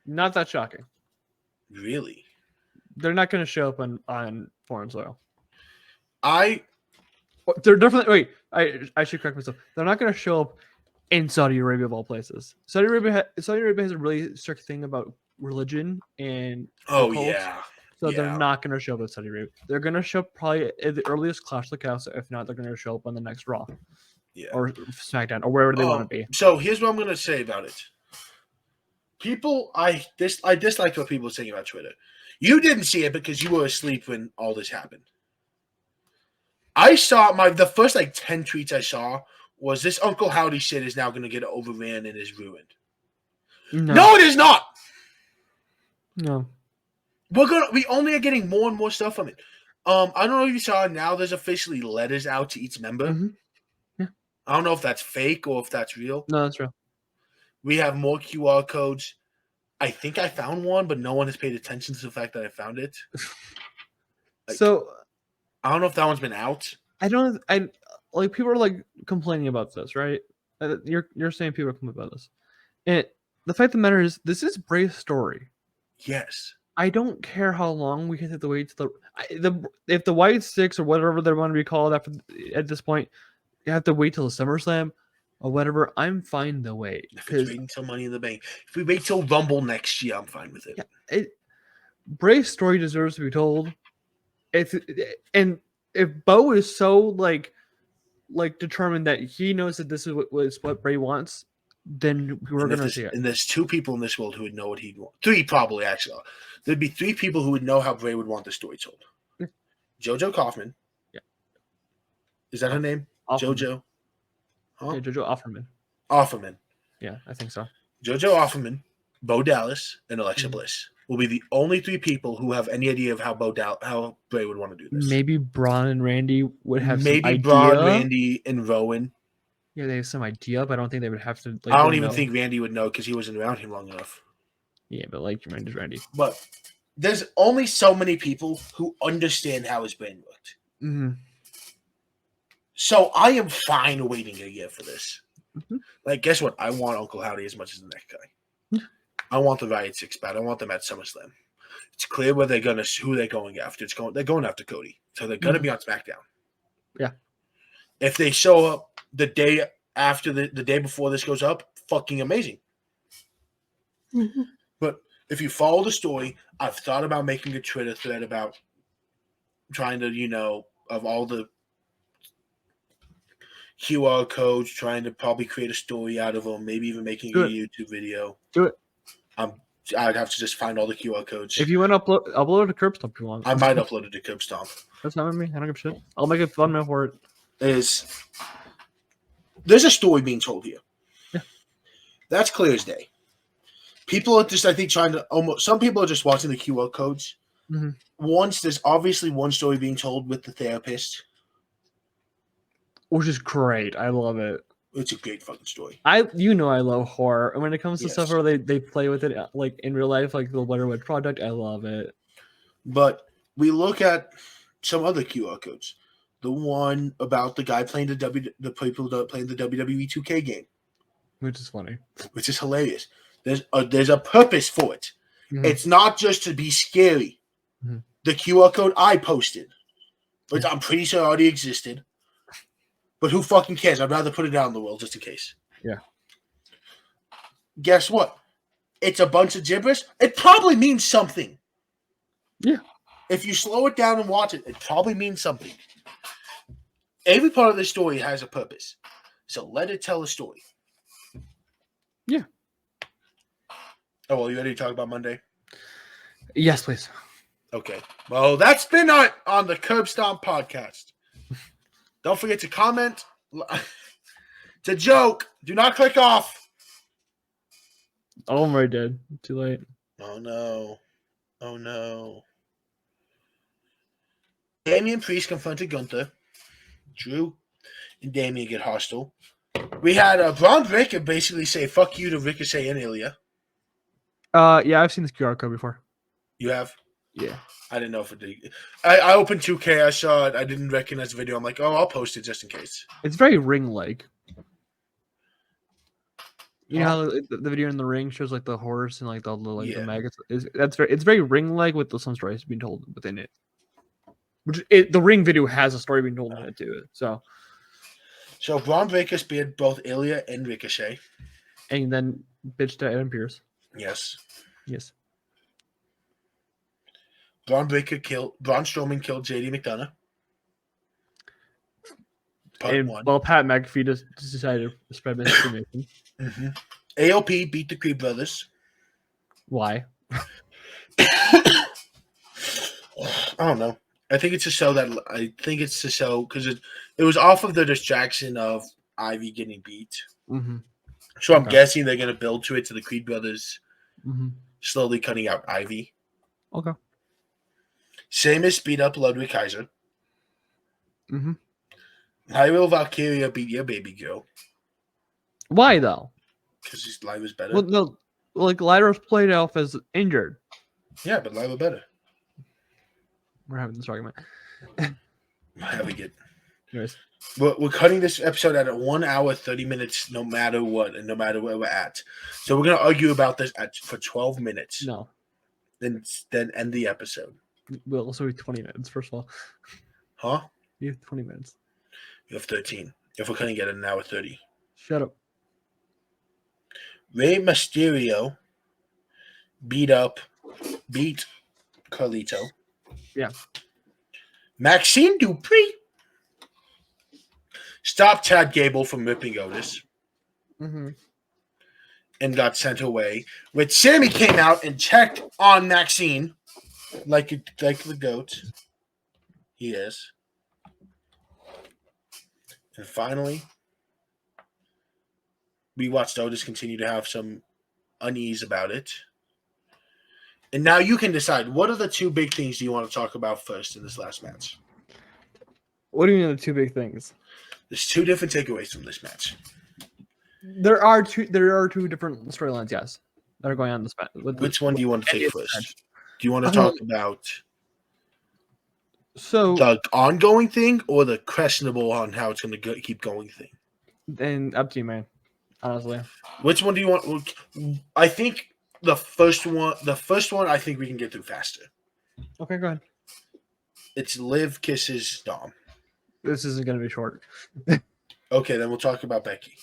Not that shocking.
Really?
They're not going to show up on foreign soil.
They're
definitely I should correct myself. They're not going to show up in Saudi Arabia of all places. Saudi Arabia has a really strict thing about religion and
cults,
yeah. So they're not going to show up in Saudi Arabia. They're going to show up probably at the earliest Clash of the Castle. If not, they're going to show up on the next Raw.
Yeah.
Or SmackDown or wherever they want to be.
So here's what I'm going to say about it. I disliked what people were saying about Twitter. You didn't see it because you were asleep when all this happened. I saw the first 10 tweets I saw was this Uncle Howdy shit is now going to get overran and is ruined. No, it is not.
No.
We only are getting more and more stuff from it. I don't know if you saw now there's officially letters out to each member.
Mm-hmm. Yeah.
I don't know if that's fake or if that's real.
No, that's real.
We have more QR codes. I think I found one, but no one has paid attention to the fact that I found it.
So
I don't know if that one's been out.
People are complaining about this, right? You're saying people are complaining about this. And the fact of the matter is, this is Bray's story.
Yes.
I don't care how long we have to wait to if the White Sticks or whatever they want to be called at this point, you have to wait till the SummerSlam or whatever. I'm fine to wait.
If we wait until Money in the Bank, if we wait till Rumble next year, I'm fine with it.
Yeah, Bray's story deserves to be told. And if Bo is so determined that he knows that this is what Bray wants, then we're going to see it.
And there's 2 people in this world who would know what he'd want. 3 probably, actually. There'd be 3 people who would know how Bray would want the story told.
Yeah.
JoJo Kaufman.
Yeah.
Is that her name?
Offerman.
JoJo?
Huh? Yeah, JoJo Offerman.
Offerman.
Yeah, I think so.
JoJo Offerman, Bo Dallas, and Alexa Bliss will be the only 3 people who have any idea of how Bray would want to do this.
Maybe Braun and Randy would have some idea.
Braun, Randy, and Rowan.
Yeah, they have some idea, but I don't think they would have to.
I don't even think Randy would know because he wasn't around him long enough.
Yeah, but Randy.
But there's only so many people who understand how his brain worked.
Mm-hmm.
So I am fine waiting a year for this.
Mm-hmm.
Guess what? I want Uncle Howdy as much as the next guy. I want the Riot 6 bat. I want them at SummerSlam. It's clear who they're going after. They're going after Cody, so they're going to be on SmackDown.
Yeah.
If they show up the day after the day before this goes up, fucking amazing.
Mm-hmm.
But if you follow the story, I've thought about making a Twitter thread about trying to, of all the QR codes, trying to probably create a story out of them, maybe even making a YouTube video.
Do it.
I'd have to just find all the QR codes.
If you want to upload it to Curb Stomp if you want.
I might upload it to Curb Stomp.
That's not with me. I don't give a shit. I'll make a thumbnail for it.
There's a story being told here.
Yeah.
That's clear as day. People are just, I think, some people are just watching the QR codes.
Mm-hmm.
There's obviously one story being told with the therapist.
which is great. I love it.
It's a great fucking story.
I love horror, and when it comes to
Yes.
stuff where they play with it like in real life, like the Blair Witch Project, I love it.
But we look at some other QR codes. The one about the guy playing the people playing the WWE 2K game,
Which is funny.
which is hilarious. There's a purpose for it.
Mhm.
It's not just to be scary.
Mhm.
The QR code I posted, which I'm pretty sure already existed, but who fucking cares? I'd rather put it out in the world just in case.
Yeah.
Guess what? It's a bunch of gibberish. It probably means something.
Yeah.
If you slow it down and watch it, it probably means something. Every part of the story has a purpose. So let it tell a story.
Yeah.
Oh, well, you ready to talk about Monday?
Yes, please.
Okay. Well, that's been on the Curb Stomp podcast. Don't forget to comment. It's a joke. Do not click off.
Oh, I'm already dead. Too late.
Oh, no. Oh, no. Damian Priest confronted Gunther. Drew and Damian get hostile. We had Braun Breaker basically say "fuck you" to Ricochet and Ilya.
Yeah, I've seen this QR code before.
You have?
Yeah.
I didn't know if it did. I opened 2K. I saw it. I didn't recognize the video. I'm like, oh, I'll post it just in case.
It's very ring-like. You know how the video in the ring shows like the horse and like the
Yeah.
maggots. It's very ring-like with some stories being told within it. The ring video has a story being told in it too. So
Braun Breaker speared both Ilya and Ricochet.
and then bitch to Adam Pearce.
Yes.
Yes.
Braun Strowman killed JD McDonough. Part 1.
Well, Pat McAfee just decided to spread misinformation.
Mm-hmm. AOP beat the Creed brothers.
Why?
I don't know. I think it's to show because it was off of the distraction of Ivy getting beat.
Mm-hmm.
So I'm guessing they're going to build to it to the Creed brothers slowly cutting out Ivy.
Okay.
Sheamus beat up Ludwig Kaiser.
Mm-hmm.
Hyrule Valkyria beat your baby girl.
Why though?
Because his Lyra's better.
Well, no, like Lyra's played off as injured.
Yeah, but Lyra better.
We're having this argument.
Having it.
Anyways.
We're cutting this episode at 1 hour 30 minutes, no matter what, and no matter where we're at. So we're gonna argue about this for 12 minutes.
No.
Then end the episode.
We'll also be 20 minutes. First of all.
Huh?
You have 20 minutes.
You have 13. If we're cutting it at 1 hour 30.
Shut up.
Rey Mysterio beat Carlito.
Yeah.
Maxine Dupree stopped Chad Gable from ripping Otis.
Mm-hmm.
And got sent away. Which Sammy came out and checked on Maxine like the goat he is. And finally, we watched Otis continue to have some unease about it. And now you can decide, what are the two big things you want to talk about first in this last match?
What do you mean the two big things?
There's two different takeaways from this match.
There are two different storylines, yes, that are going on in this match.
Which one do you want to take first? Do you want to talk about the ongoing thing or the questionable on how it's going to keep going thing?
Then up to you, man. Honestly,
which one do you want? I think the first one. I think we can get through faster.
Okay, go ahead.
It's Liv kisses Dom.
This isn't going to be short.
Okay, then we'll talk about Becky.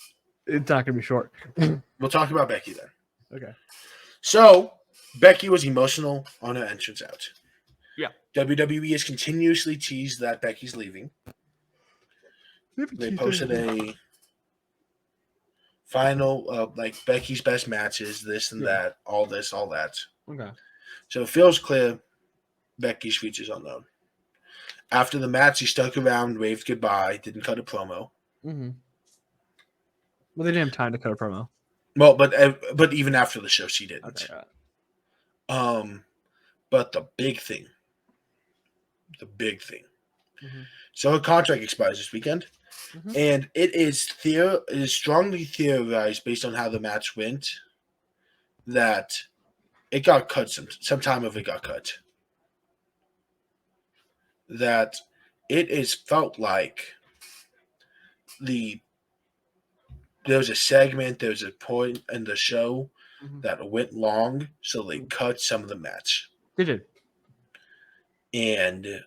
It's not going to be short.
We'll talk about Becky then.
Okay.
So Becky was emotional on her entrance out.
Yeah.
WWE has continuously teased that Becky's leaving. They posted a final, like Becky's best matches, this and that, all this, all that.
Okay.
So it feels clear Becky's future's unknown. After the match, she stuck around, waved goodbye, didn't cut a promo.
Mm-hmm. Well, they didn't have time to cut a promo.
Well, but even after the show, she didn't.
Okay,
but the big thing. Mm-hmm. So her contract expires this weekend.
Mhm.
And it is strongly theorized based on how the match went that it got cut. Some time of it got cut. That it is felt like there was a segment, there was a point in the show
Mhm.
that went long, so they cut some of the match.
They did.
And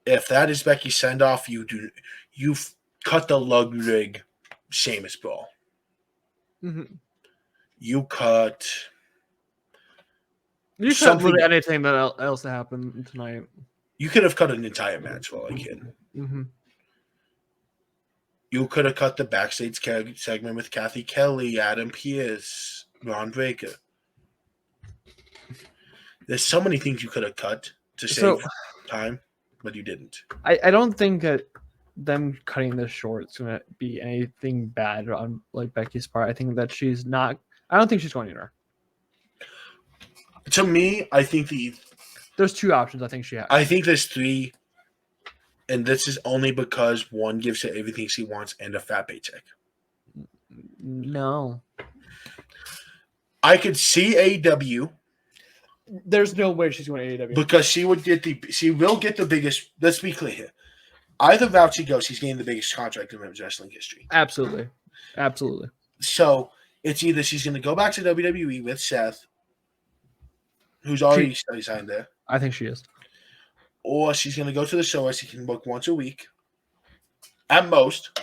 if that is Becky's send off, you've cut the Ludwig Sheamus brawl.
Mhm.
You cut
You cut
something.
literally anything that else that happened tonight.
You could have cut an entire match for all I can.
Mm-hmm.
You could have cut the backstage segment with Kathy Kelly, Adam Pearce, Ron Breaker. There's so many things you could have cut to save time, but you didn't.
I don't think that them cutting this short is going to be anything bad on like Becky's part. I think that she's not. I don't think she's going anywhere.
To me, I think
there's two options. I think she has.
I think there's three, and this is only because one gives her everything she wants and a fat paycheck.
No,
I could see AEW.
There's no way she's going to AEW
because she will get the biggest. Let's be clear here. Either route she goes, she's getting the biggest contract in women's wrestling history.
Absolutely.
So it's either she's going to go back to WWE with Seth, who's already signed there.
I think she is.
Or she's going to go to the show where she can book once a week, at most,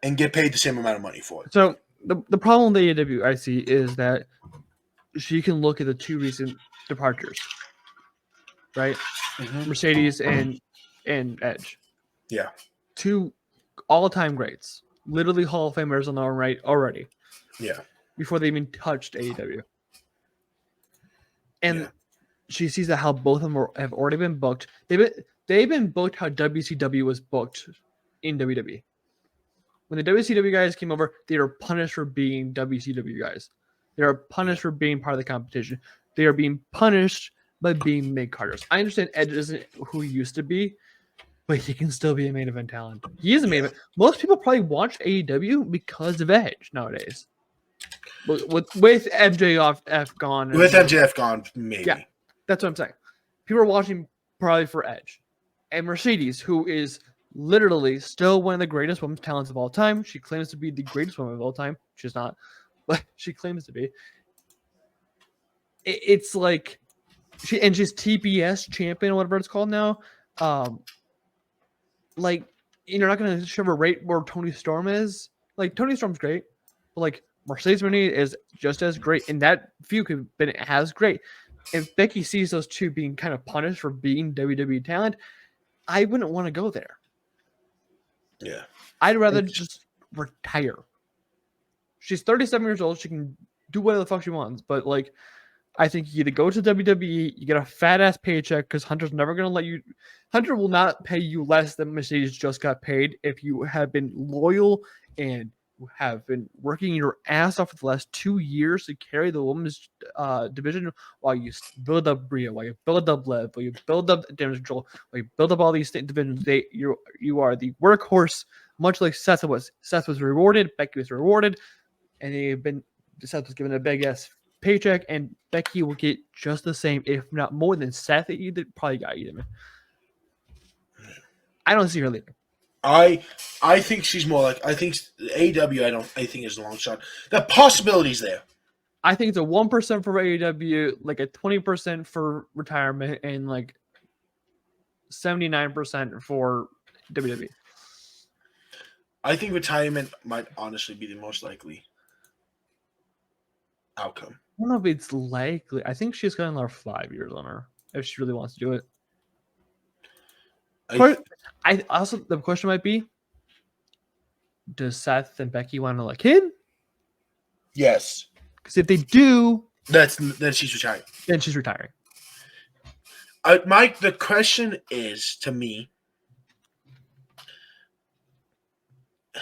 and get paid the same amount of money for it.
So the problem with AEW I see is that she can look at the two recent departures, right? Mm-hmm. Mercedes and Edge.
Yeah.
Two all-time greats. Literally Hall of Famers on their own right already.
Yeah.
Before they even touched AEW. And she sees that how both of them have already been booked. They've been booked how WCW was booked in WWE. When the WCW guys came over, they were punished for being WCW guys. They are punished for being part of the competition. They are being punished by being mid-carders. I understand Edge isn't who he used to be, but he can still be a main event talent. He is a main event. Most people probably watch AEW because of Edge nowadays. With MJF gone.
With MJF gone, maybe.
Yeah, that's what I'm saying. People are watching probably for Edge. And Mercedes, who is literally still one of the greatest women's talents of all time. She claims to be the greatest woman of all time. She's not, but she claims to be. It's like she's TBS champion, or whatever it's called now. Like you're not gonna shove a rate where Tony Storm is. Like Tony Storm's great, but like Mercedes Moné is just as great, and that feud could have been as great. If Becky sees those two being kind of punished for being WWE talent, I wouldn't want to go there.
Yeah.
I'd rather just retire. She's 37 years old. She can do whatever the fuck she wants. But, like, I think you either go to WWE, you get a fat-ass paycheck because Hunter's never going to let you... Hunter will not pay you less than Mercedes just got paid if you have been loyal and have been working your ass off for the last 2 years to carry the women's division while you build up Bria, while you build up Lev, while you build up Damage Control, while you build up all these divisions. You are the workhorse, much like Seth was. Seth was rewarded, Becky was rewarded, and Seth was given a big ass paycheck, and Becky will get just the same, if not more than Seth. Probably got even. I don't see her leaving.
I think she's more like I think AEW. I think is a long shot. The possibilities there.
I think it's a 1% for AEW, like a 20% for retirement, and like 79% for WWE.
I think retirement might honestly be the most likely outcome.
I don't know if it's likely. I think she's got another 5 years on her if she really wants to do it. I also the question might be: does Seth and Becky want another kid?
Yes.
Because if they do,
then she's retiring.
Then she's retiring.
The question is to me: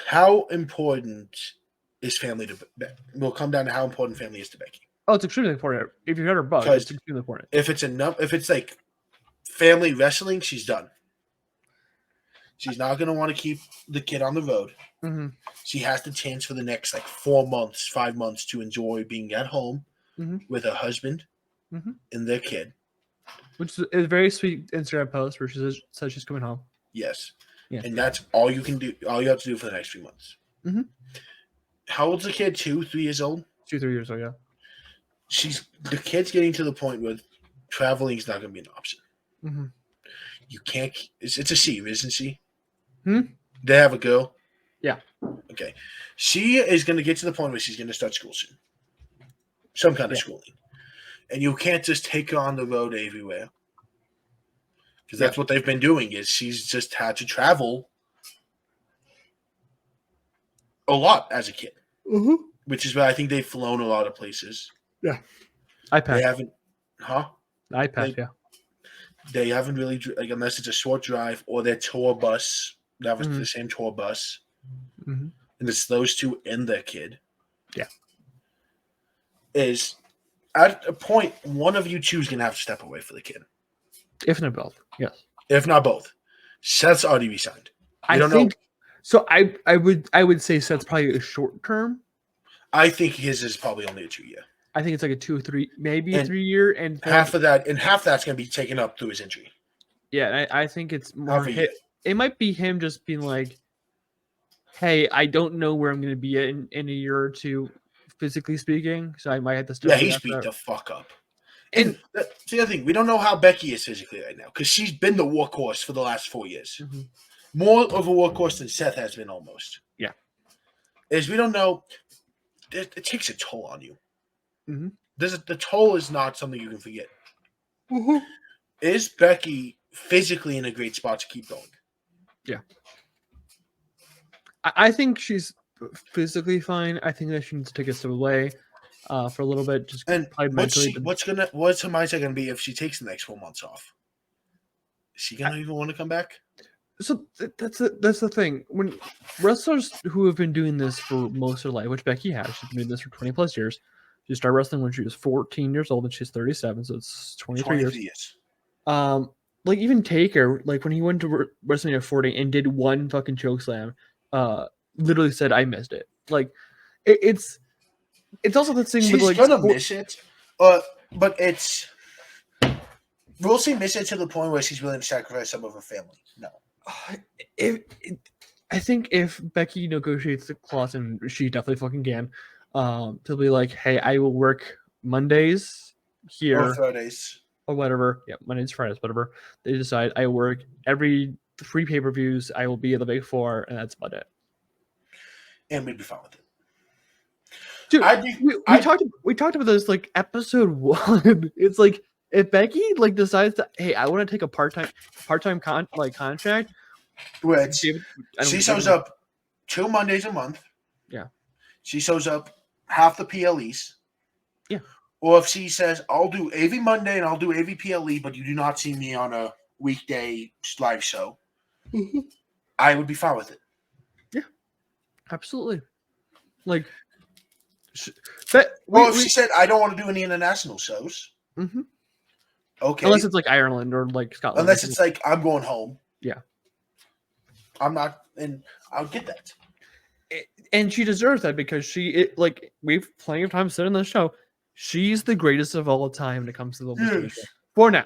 how important is family to Becky? Will come down to how important family is to Becky.
Oh, it's extremely important. If you had her bug, it's extremely important.
If it's like family wrestling, she's done. She's not going to want to keep the kid on the road.
Mm-hmm.
She has the chance for the next 4 months, 5 months to enjoy being at home with her husband and their kid.
Which is a very sweet Instagram post where she says she's coming home.
Yes.
Yeah.
And that's all you can do. All you have to do for the next few months.
Mm-hmm.
How old's the kid? 2, 3 years old?
2, 3 years old, yeah.
The kid's getting to the point where traveling is not going to be an option.
Mm-hmm.
You can't. It's a she, isn't she?
Hmm?
They have a girl?
Yeah.
Okay. She is going to get to the point where she's going to start school soon. Some kind of schooling. And you can't just take her on the road everywhere. Because that's what they've been doing is she's just had to travel a lot as a kid.
Mm-hmm.
Which is why I think they've flown a lot of places.
Yeah. iPad.
They haven't. Huh?
iPad,
They haven't really, unless it's a short drive or their tour bus. That was the same tour bus.
Mm-hmm.
And it's those two and their kid.
Yeah.
Is at a point, one of you two is going to have to step away for the kid.
If not both, yes.
If not both. Seth's already resigned.
I don't know. So I would say Seth's probably a short term.
I think his is probably only a 2-year.
I think it's like a 2 or 3, maybe a 3-year, and
half that's going to be taken up through his injury.
Yeah, I think it's more. It might be him just being like, "Hey, I don't know where I'm going to be in a year or two, physically speaking, so I might have to start."
Yeah, he's beat the fuck up. And that's the other thing. We don't know how Becky is physically right now because she's been the workhorse for the last 4 years. Mm-hmm. More of a workhorse than Seth has been almost.
Yeah.
Is we don't know. It takes a toll on you.
Mm-hmm.
The toll is not something you can forget.
Mm-hmm.
Is Becky physically in a great spot to keep going?
Yeah. I think she's physically fine. I think that she needs to take a step away for a little bit. Just
and
probably mentally.
What's her mindset going to be if she takes the next 4 months off? Is she going to even want to come back?
So that's the thing. When wrestlers who have been doing this for most of their life, which Becky has, she's been doing this for 20 plus years. She started wrestling when she was 14 years old, and she's 37, so it's 23 years. Like even Taker, like when he went to WrestleMania 40 and did one fucking choke slam, literally said, "I missed it." Like it's also the thing.
She's
with,
gonna miss it, but it's. Will she miss it to the point where she's willing to sacrifice some of her family? No.
I think if Becky negotiates the clause, and she definitely fucking can, to be like, "Hey, I will work Mondays here
or Fridays
or whatever." Yeah, Mondays, Fridays, whatever. They decide I work every 3 pay-per-views. I will be at the Big 4, and that's about it.
And we'd be fine with it.
Dude, we talked about this like episode 1. It's like if Becky like decides to, hey, I want to take a part-time contract,
which she shows up 2 Mondays a month.
Yeah.
She shows up half the PLEs.
Yeah.
Or if she says, I'll do AV Monday and I'll do AV PLE, but you do not see me on a weekday live show, I would be fine with it.
Yeah. Absolutely. Like,
if she said, I don't want to do any international shows.
Mm-hmm.
Okay.
Unless it's like Ireland or like Scotland.
Unless it's like, I'm going home.
Yeah.
I'm not, and I'll get that.
And she deserves that because we've plenty of times said in the show, she's the greatest of all time when it comes to the women's show. For now.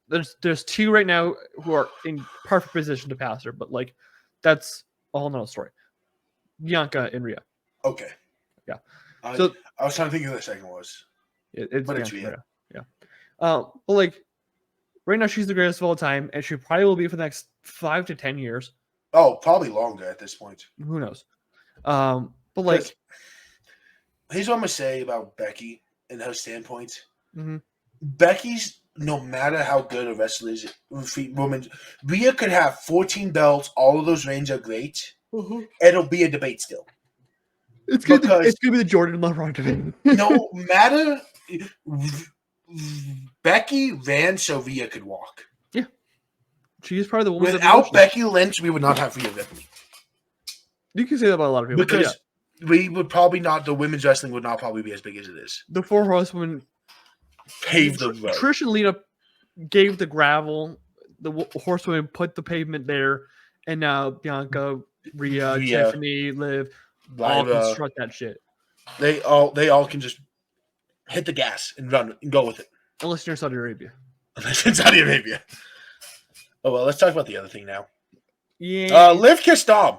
There's 2 right now who are in perfect position to pass her, but like that's a whole nother story. Bianca and Rhea.
Okay.
Yeah.
I was trying to think who the second was.
It's Rhea. Yeah. But like right now she's the greatest of all time, and she probably will be for the next 5 to 10 years.
Oh, probably longer at this point.
Who knows? But like,
here's what I'm gonna say about Becky and her standpoint.
Mm-hmm.
Becky's, no matter how good a wrestler is, woman, Rhea could have 14 belts. All of those reigns are great. Mm-hmm. It'll be a debate still.
It's gonna be the Jordan LeBron debate.
No matter, Becky ran so Rhea could walk.
Yeah, she is probably the woman.
Without Becky Lynch, we would not have Rhea Ripley.
You can say that about a lot of people.
Because we would probably not, the women's wrestling would not probably be as big as it is.
The 4 horsewomen
paved the road.
Trish and Lita gave the gravel. The horsewomen put the pavement there, And now Bianca, Rhea,
Rhea,
Tiffany, Liv, all can
Lyra,
strut that shit.
they all can just hit the gas and run and go with it.
Unless you're in Saudi Arabia.
Unless it's Saudi Arabia. Oh well, let's talk about the other thing now.
Yeah.
Liv kissed Dom.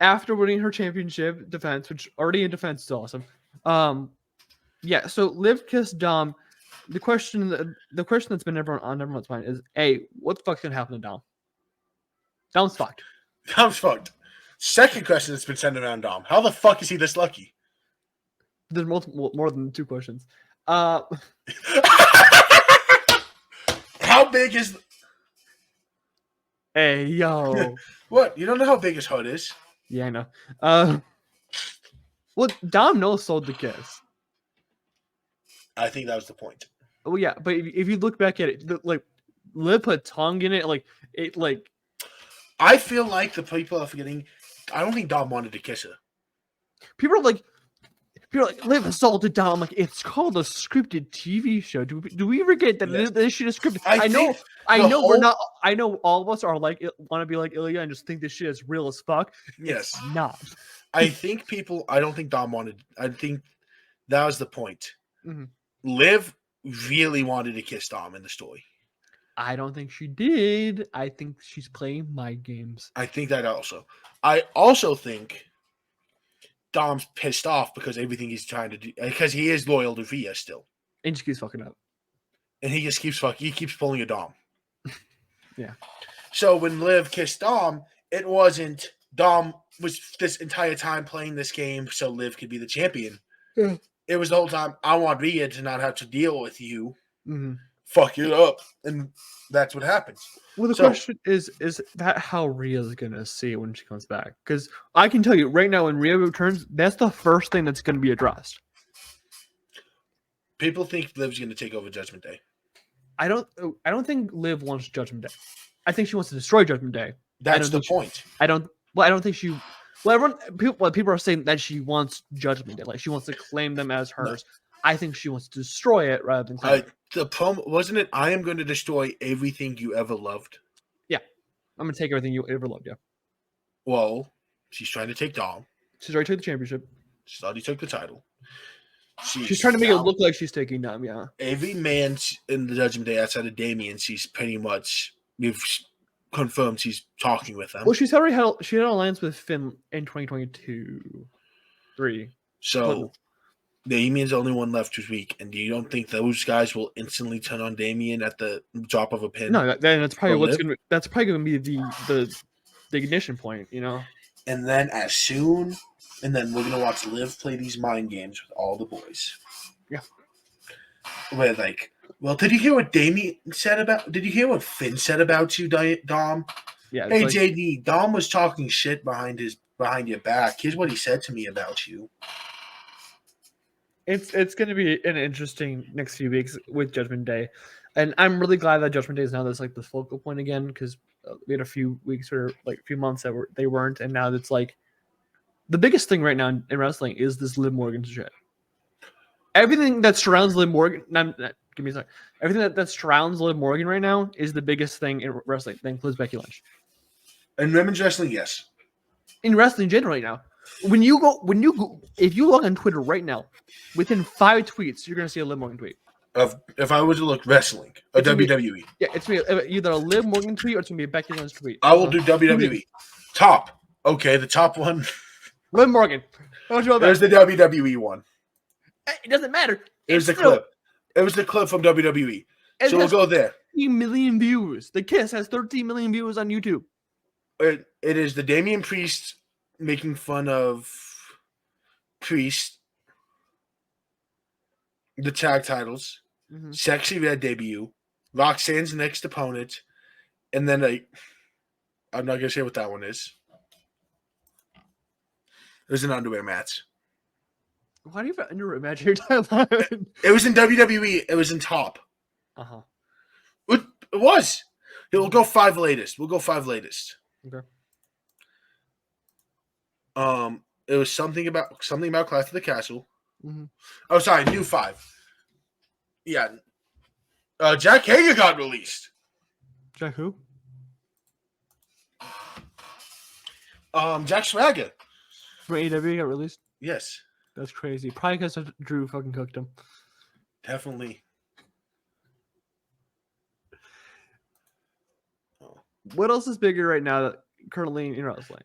After winning her championship defense, which already in defense is awesome. Yeah, so Liv kissed Dom. The question that's been on everyone's mind is, A, what the fuck's gonna happen to Dom? Dom's fucked.
Dom's fucked. Second question that's been sent around Dom. How the fuck is he this lucky?
There's more than 2 questions. How
big is...
Hey, yo.
What? You don't know how big his hood is?
Yeah, I know. Well, Dom no sold the kiss.
I think that was the point.
Oh yeah, but if you look back at it, like Liv put tongue in it,
I feel like the people are forgetting. I don't think Dom wanted to kiss her.
People are like, Liv assaulted Dom. I'm like, it's called a scripted TV show. Do we forget that this shit is scripted? I know we're not. I know all of us are like want to be like Ilya and just think this shit is real as fuck.
Yes,
it's not.
I think people. I don't think Dom wanted. I think that was the point.
Mm-hmm.
Liv really wanted to kiss Dom in the story.
I don't think she did. I think she's playing mind games.
I think that also. I also think Dom's pissed off because everything he's trying to do, because he is loyal to Rhea still.
And just keeps fucking up.
And he just keeps fucking, he keeps pulling a Dom.
Yeah.
So when Liv kissed Dom, it wasn't Dom was this entire time playing this game so Liv could be the champion.
Yeah.
It was the whole time, I want Rhea to not have to deal with you.
Mm-hmm.
Fuck it up. And that's what happens.
Well, the question is that how Rhea's going to see it when she comes back? Because I can tell you right now, when Rhea returns, that's the first thing that's going to be addressed.
People think Liv's going to take over Judgment Day.
I don't think Liv wants Judgment Day. I think she wants to destroy Judgment Day.
That's the point.
I don't think she... Well, people are saying that she wants Judgment Day. Like, she wants to claim them as hers. No. I think she wants to destroy it rather than claim it.
The promo, wasn't it, I am going to destroy everything you ever loved?
Yeah. I'm going to take everything you ever loved, yeah.
Well, she's trying to take Dom.
She's already took the championship.
She's already took the title.
She's trying to make it look like she's taking Dom, yeah.
Every man in the Judgment Day outside of Damien, she's pretty much... We've confirmed she's talking with them.
Well, she had an alliance with Finn in 2022-3.
So Damien's the only one left this week, and you don't think those guys will instantly turn on Damien at the drop of a pin?
No, then that's probably gonna be the ignition point, you know.
And then we're gonna watch Liv play these mind games with all the boys.
Yeah.
Where like, well, did you hear what Damien said about? Did you hear what Finn said about you, Dom?
Yeah.
Hey, JD, Dom was talking shit behind your back. Here's what he said to me about you.
It's going to be an interesting next few weeks with Judgment Day, and I'm really glad that Judgment Day is now this focal point again, because we had a few weeks or a few months that they weren't, and now it's like the biggest thing right now in wrestling is this Liv Morgan shit. Everything that surrounds Liv Morgan. Give me a second. Everything that surrounds Liv Morgan right now is the biggest thing in wrestling. That includes Becky Lynch.
In women's wrestling, yes.
In wrestling in general right now. If you look on Twitter right now, within 5 tweets, you're gonna see a Liv Morgan tweet.
If I were to look wrestling, WWE.
It's gonna be either a Liv Morgan tweet or it's gonna be a Becky Lynch tweet.
I will do WWE. Top. Okay, the top one.
Liv Morgan.
There's the WWE one.
It doesn't matter.
It was the clip. It was the clip from WWE. So we'll go there.
13 million views. The Kiss has 13 million views on YouTube.
It is the Damian Priest making fun of Priest. The tag titles. Mm-hmm. Sexy Red debut. Roxanne's next opponent. And then I'm not going to say what that one is. There's an underwear match.
Why do you have an underwear match here, Tyler?
It was in WWE. It was in Top.
Uh-huh.
It was. We'll go 5 latest.
Okay.
It was something about Clash of the Castle.
Mm-hmm.
Oh, sorry, new 5. Yeah. Jack Hager got released.
Jack who?
Jack Swagger.
From AEW got released.
Yes,
That's crazy. Probably because Drew fucking cooked him.
definitely.
What else is bigger right now that currently in wrestling?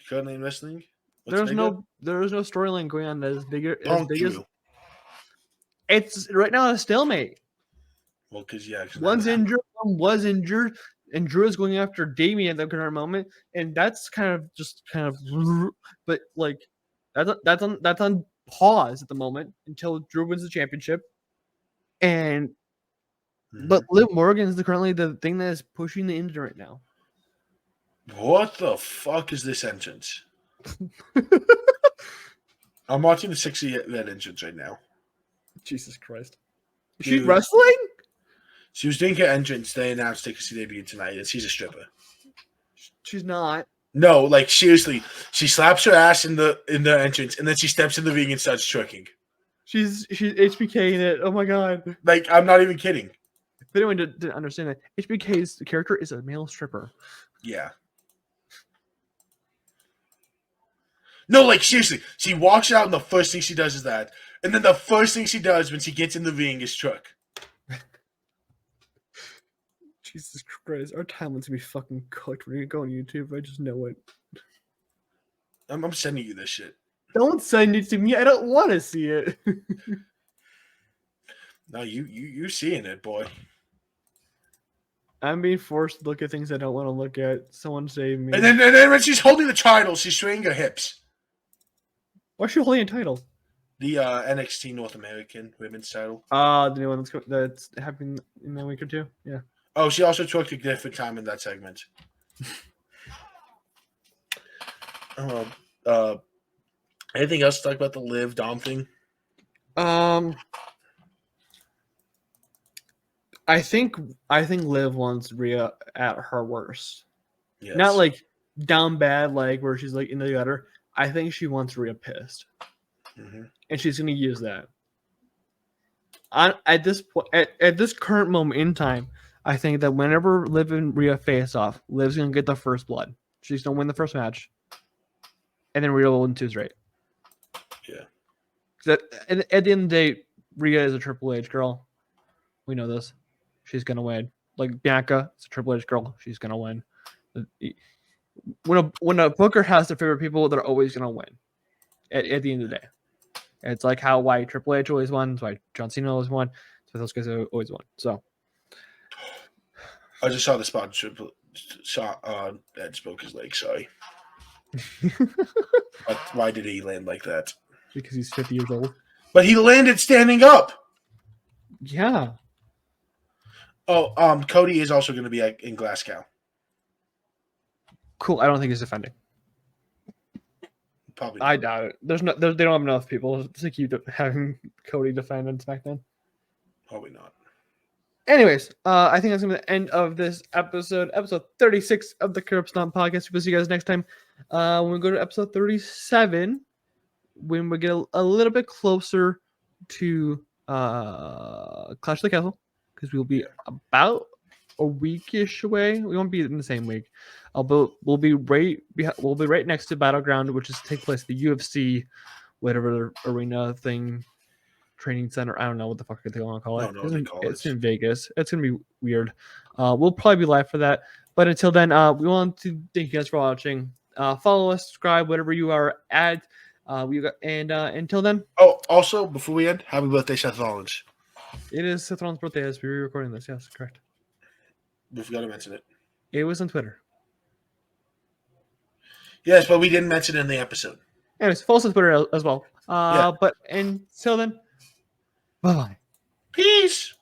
Currently in wrestling.
There's no storyline going on that is bigger as
Punk
big as
Drew.
it's right now a stalemate.
Well, because
One's injured, one was injured, and Drew is going after Damien at the current moment, and that's kind of, but like that's on pause at the moment until Drew wins the championship, and but Liv Morgan is currently the thing that is pushing the engine right now.
What the fuck is this entrance? I'm watching the 60-red entrance right now.
Jesus Christ. Is
Dude.
she wrestling?
She was doing her entrance. They announced it she debuted tonight, and she's a stripper.
She's not.
No, like seriously, she slaps her ass in the entrance, and then she steps in the ring and starts twerking.
She's HBK in it. Oh my god.
Like, I'm not even kidding.
If anyone didn't understand that, HBK's character is a male stripper.
Yeah. No, like seriously, she walks out, and the first thing she does is that, and then the first thing she does when she gets in the ring is twerk.
Jesus Christ, our talent's gonna be fucking cooked. We're gonna go on YouTube. I just know it.
I'm sending you this shit.
Don't send it to me. I don't want to see it.
No, you're seeing it, boy.
I'm being forced to look at things I don't want to look at. Someone save me.
And then when she's holding the title, she's swinging her hips.
Why is she holding a title?
The NXT North American Women's title.
The new one that's happening in a week or two. Yeah.
Oh, she also twerked a different time in that segment. Anything else to talk about the Liv Dom thing?
I think Liv wants Rhea at her worst.
Yes.
Not like down bad, like where she's like in the gutter. I think she wants Rhea pissed, and she's gonna use that. At this current moment in time, I think that whenever Liv and Rhea face off, Liv's gonna get the first blood. She's gonna win the first match, and then Rhea will win 2 straight.
Yeah.
At the end of the day, Rhea is a Triple H girl. We know this. She's gonna win. Like Bianca, it's a Triple H girl. She's gonna win. When a booker has their favorite people, they're always gonna win. At the end of the day, it's like why Triple H always won. It's why John Cena always won. So those guys always won. So
I just saw the spot. Ed spoke his leg. Sorry. Why did he land like that?
Because he's 50 years old.
But he landed standing up.
Yeah.
Oh, Cody is also going to be in Glasgow.
Cool. I don't think he's defending.
Probably not.
I doubt it. They don't have enough people to keep having Cody defend on SmackDown.
Probably not.
Anyways, I think that's going to be the end of this episode 36 of the Kaleb Stomp podcast. We'll see you guys next time. When we go to episode 37, when we get a little bit closer to Clash of the Castle, because we'll be about a weekish away. We won't be in the same week. We'll be right next to Battleground, which is take place at the UFC, whatever arena thing. Training center. I don't know what the fuck they want to call it. It's in Vegas. It's gonna be weird. We'll probably be live for that. But until then, we want to thank you guys for watching. Follow us, subscribe, whatever you are at. Until then.
Oh, also before we end, happy birthday, Seth Rollins.
It is Seth Rollins' birthday as we're recording this. Yes, correct.
We forgot to mention it.
It was on Twitter.
Yes, but we didn't mention it in the episode.
Anyways, follow us on Twitter as well.
Yeah.
But until then. Bye-bye.
Peace.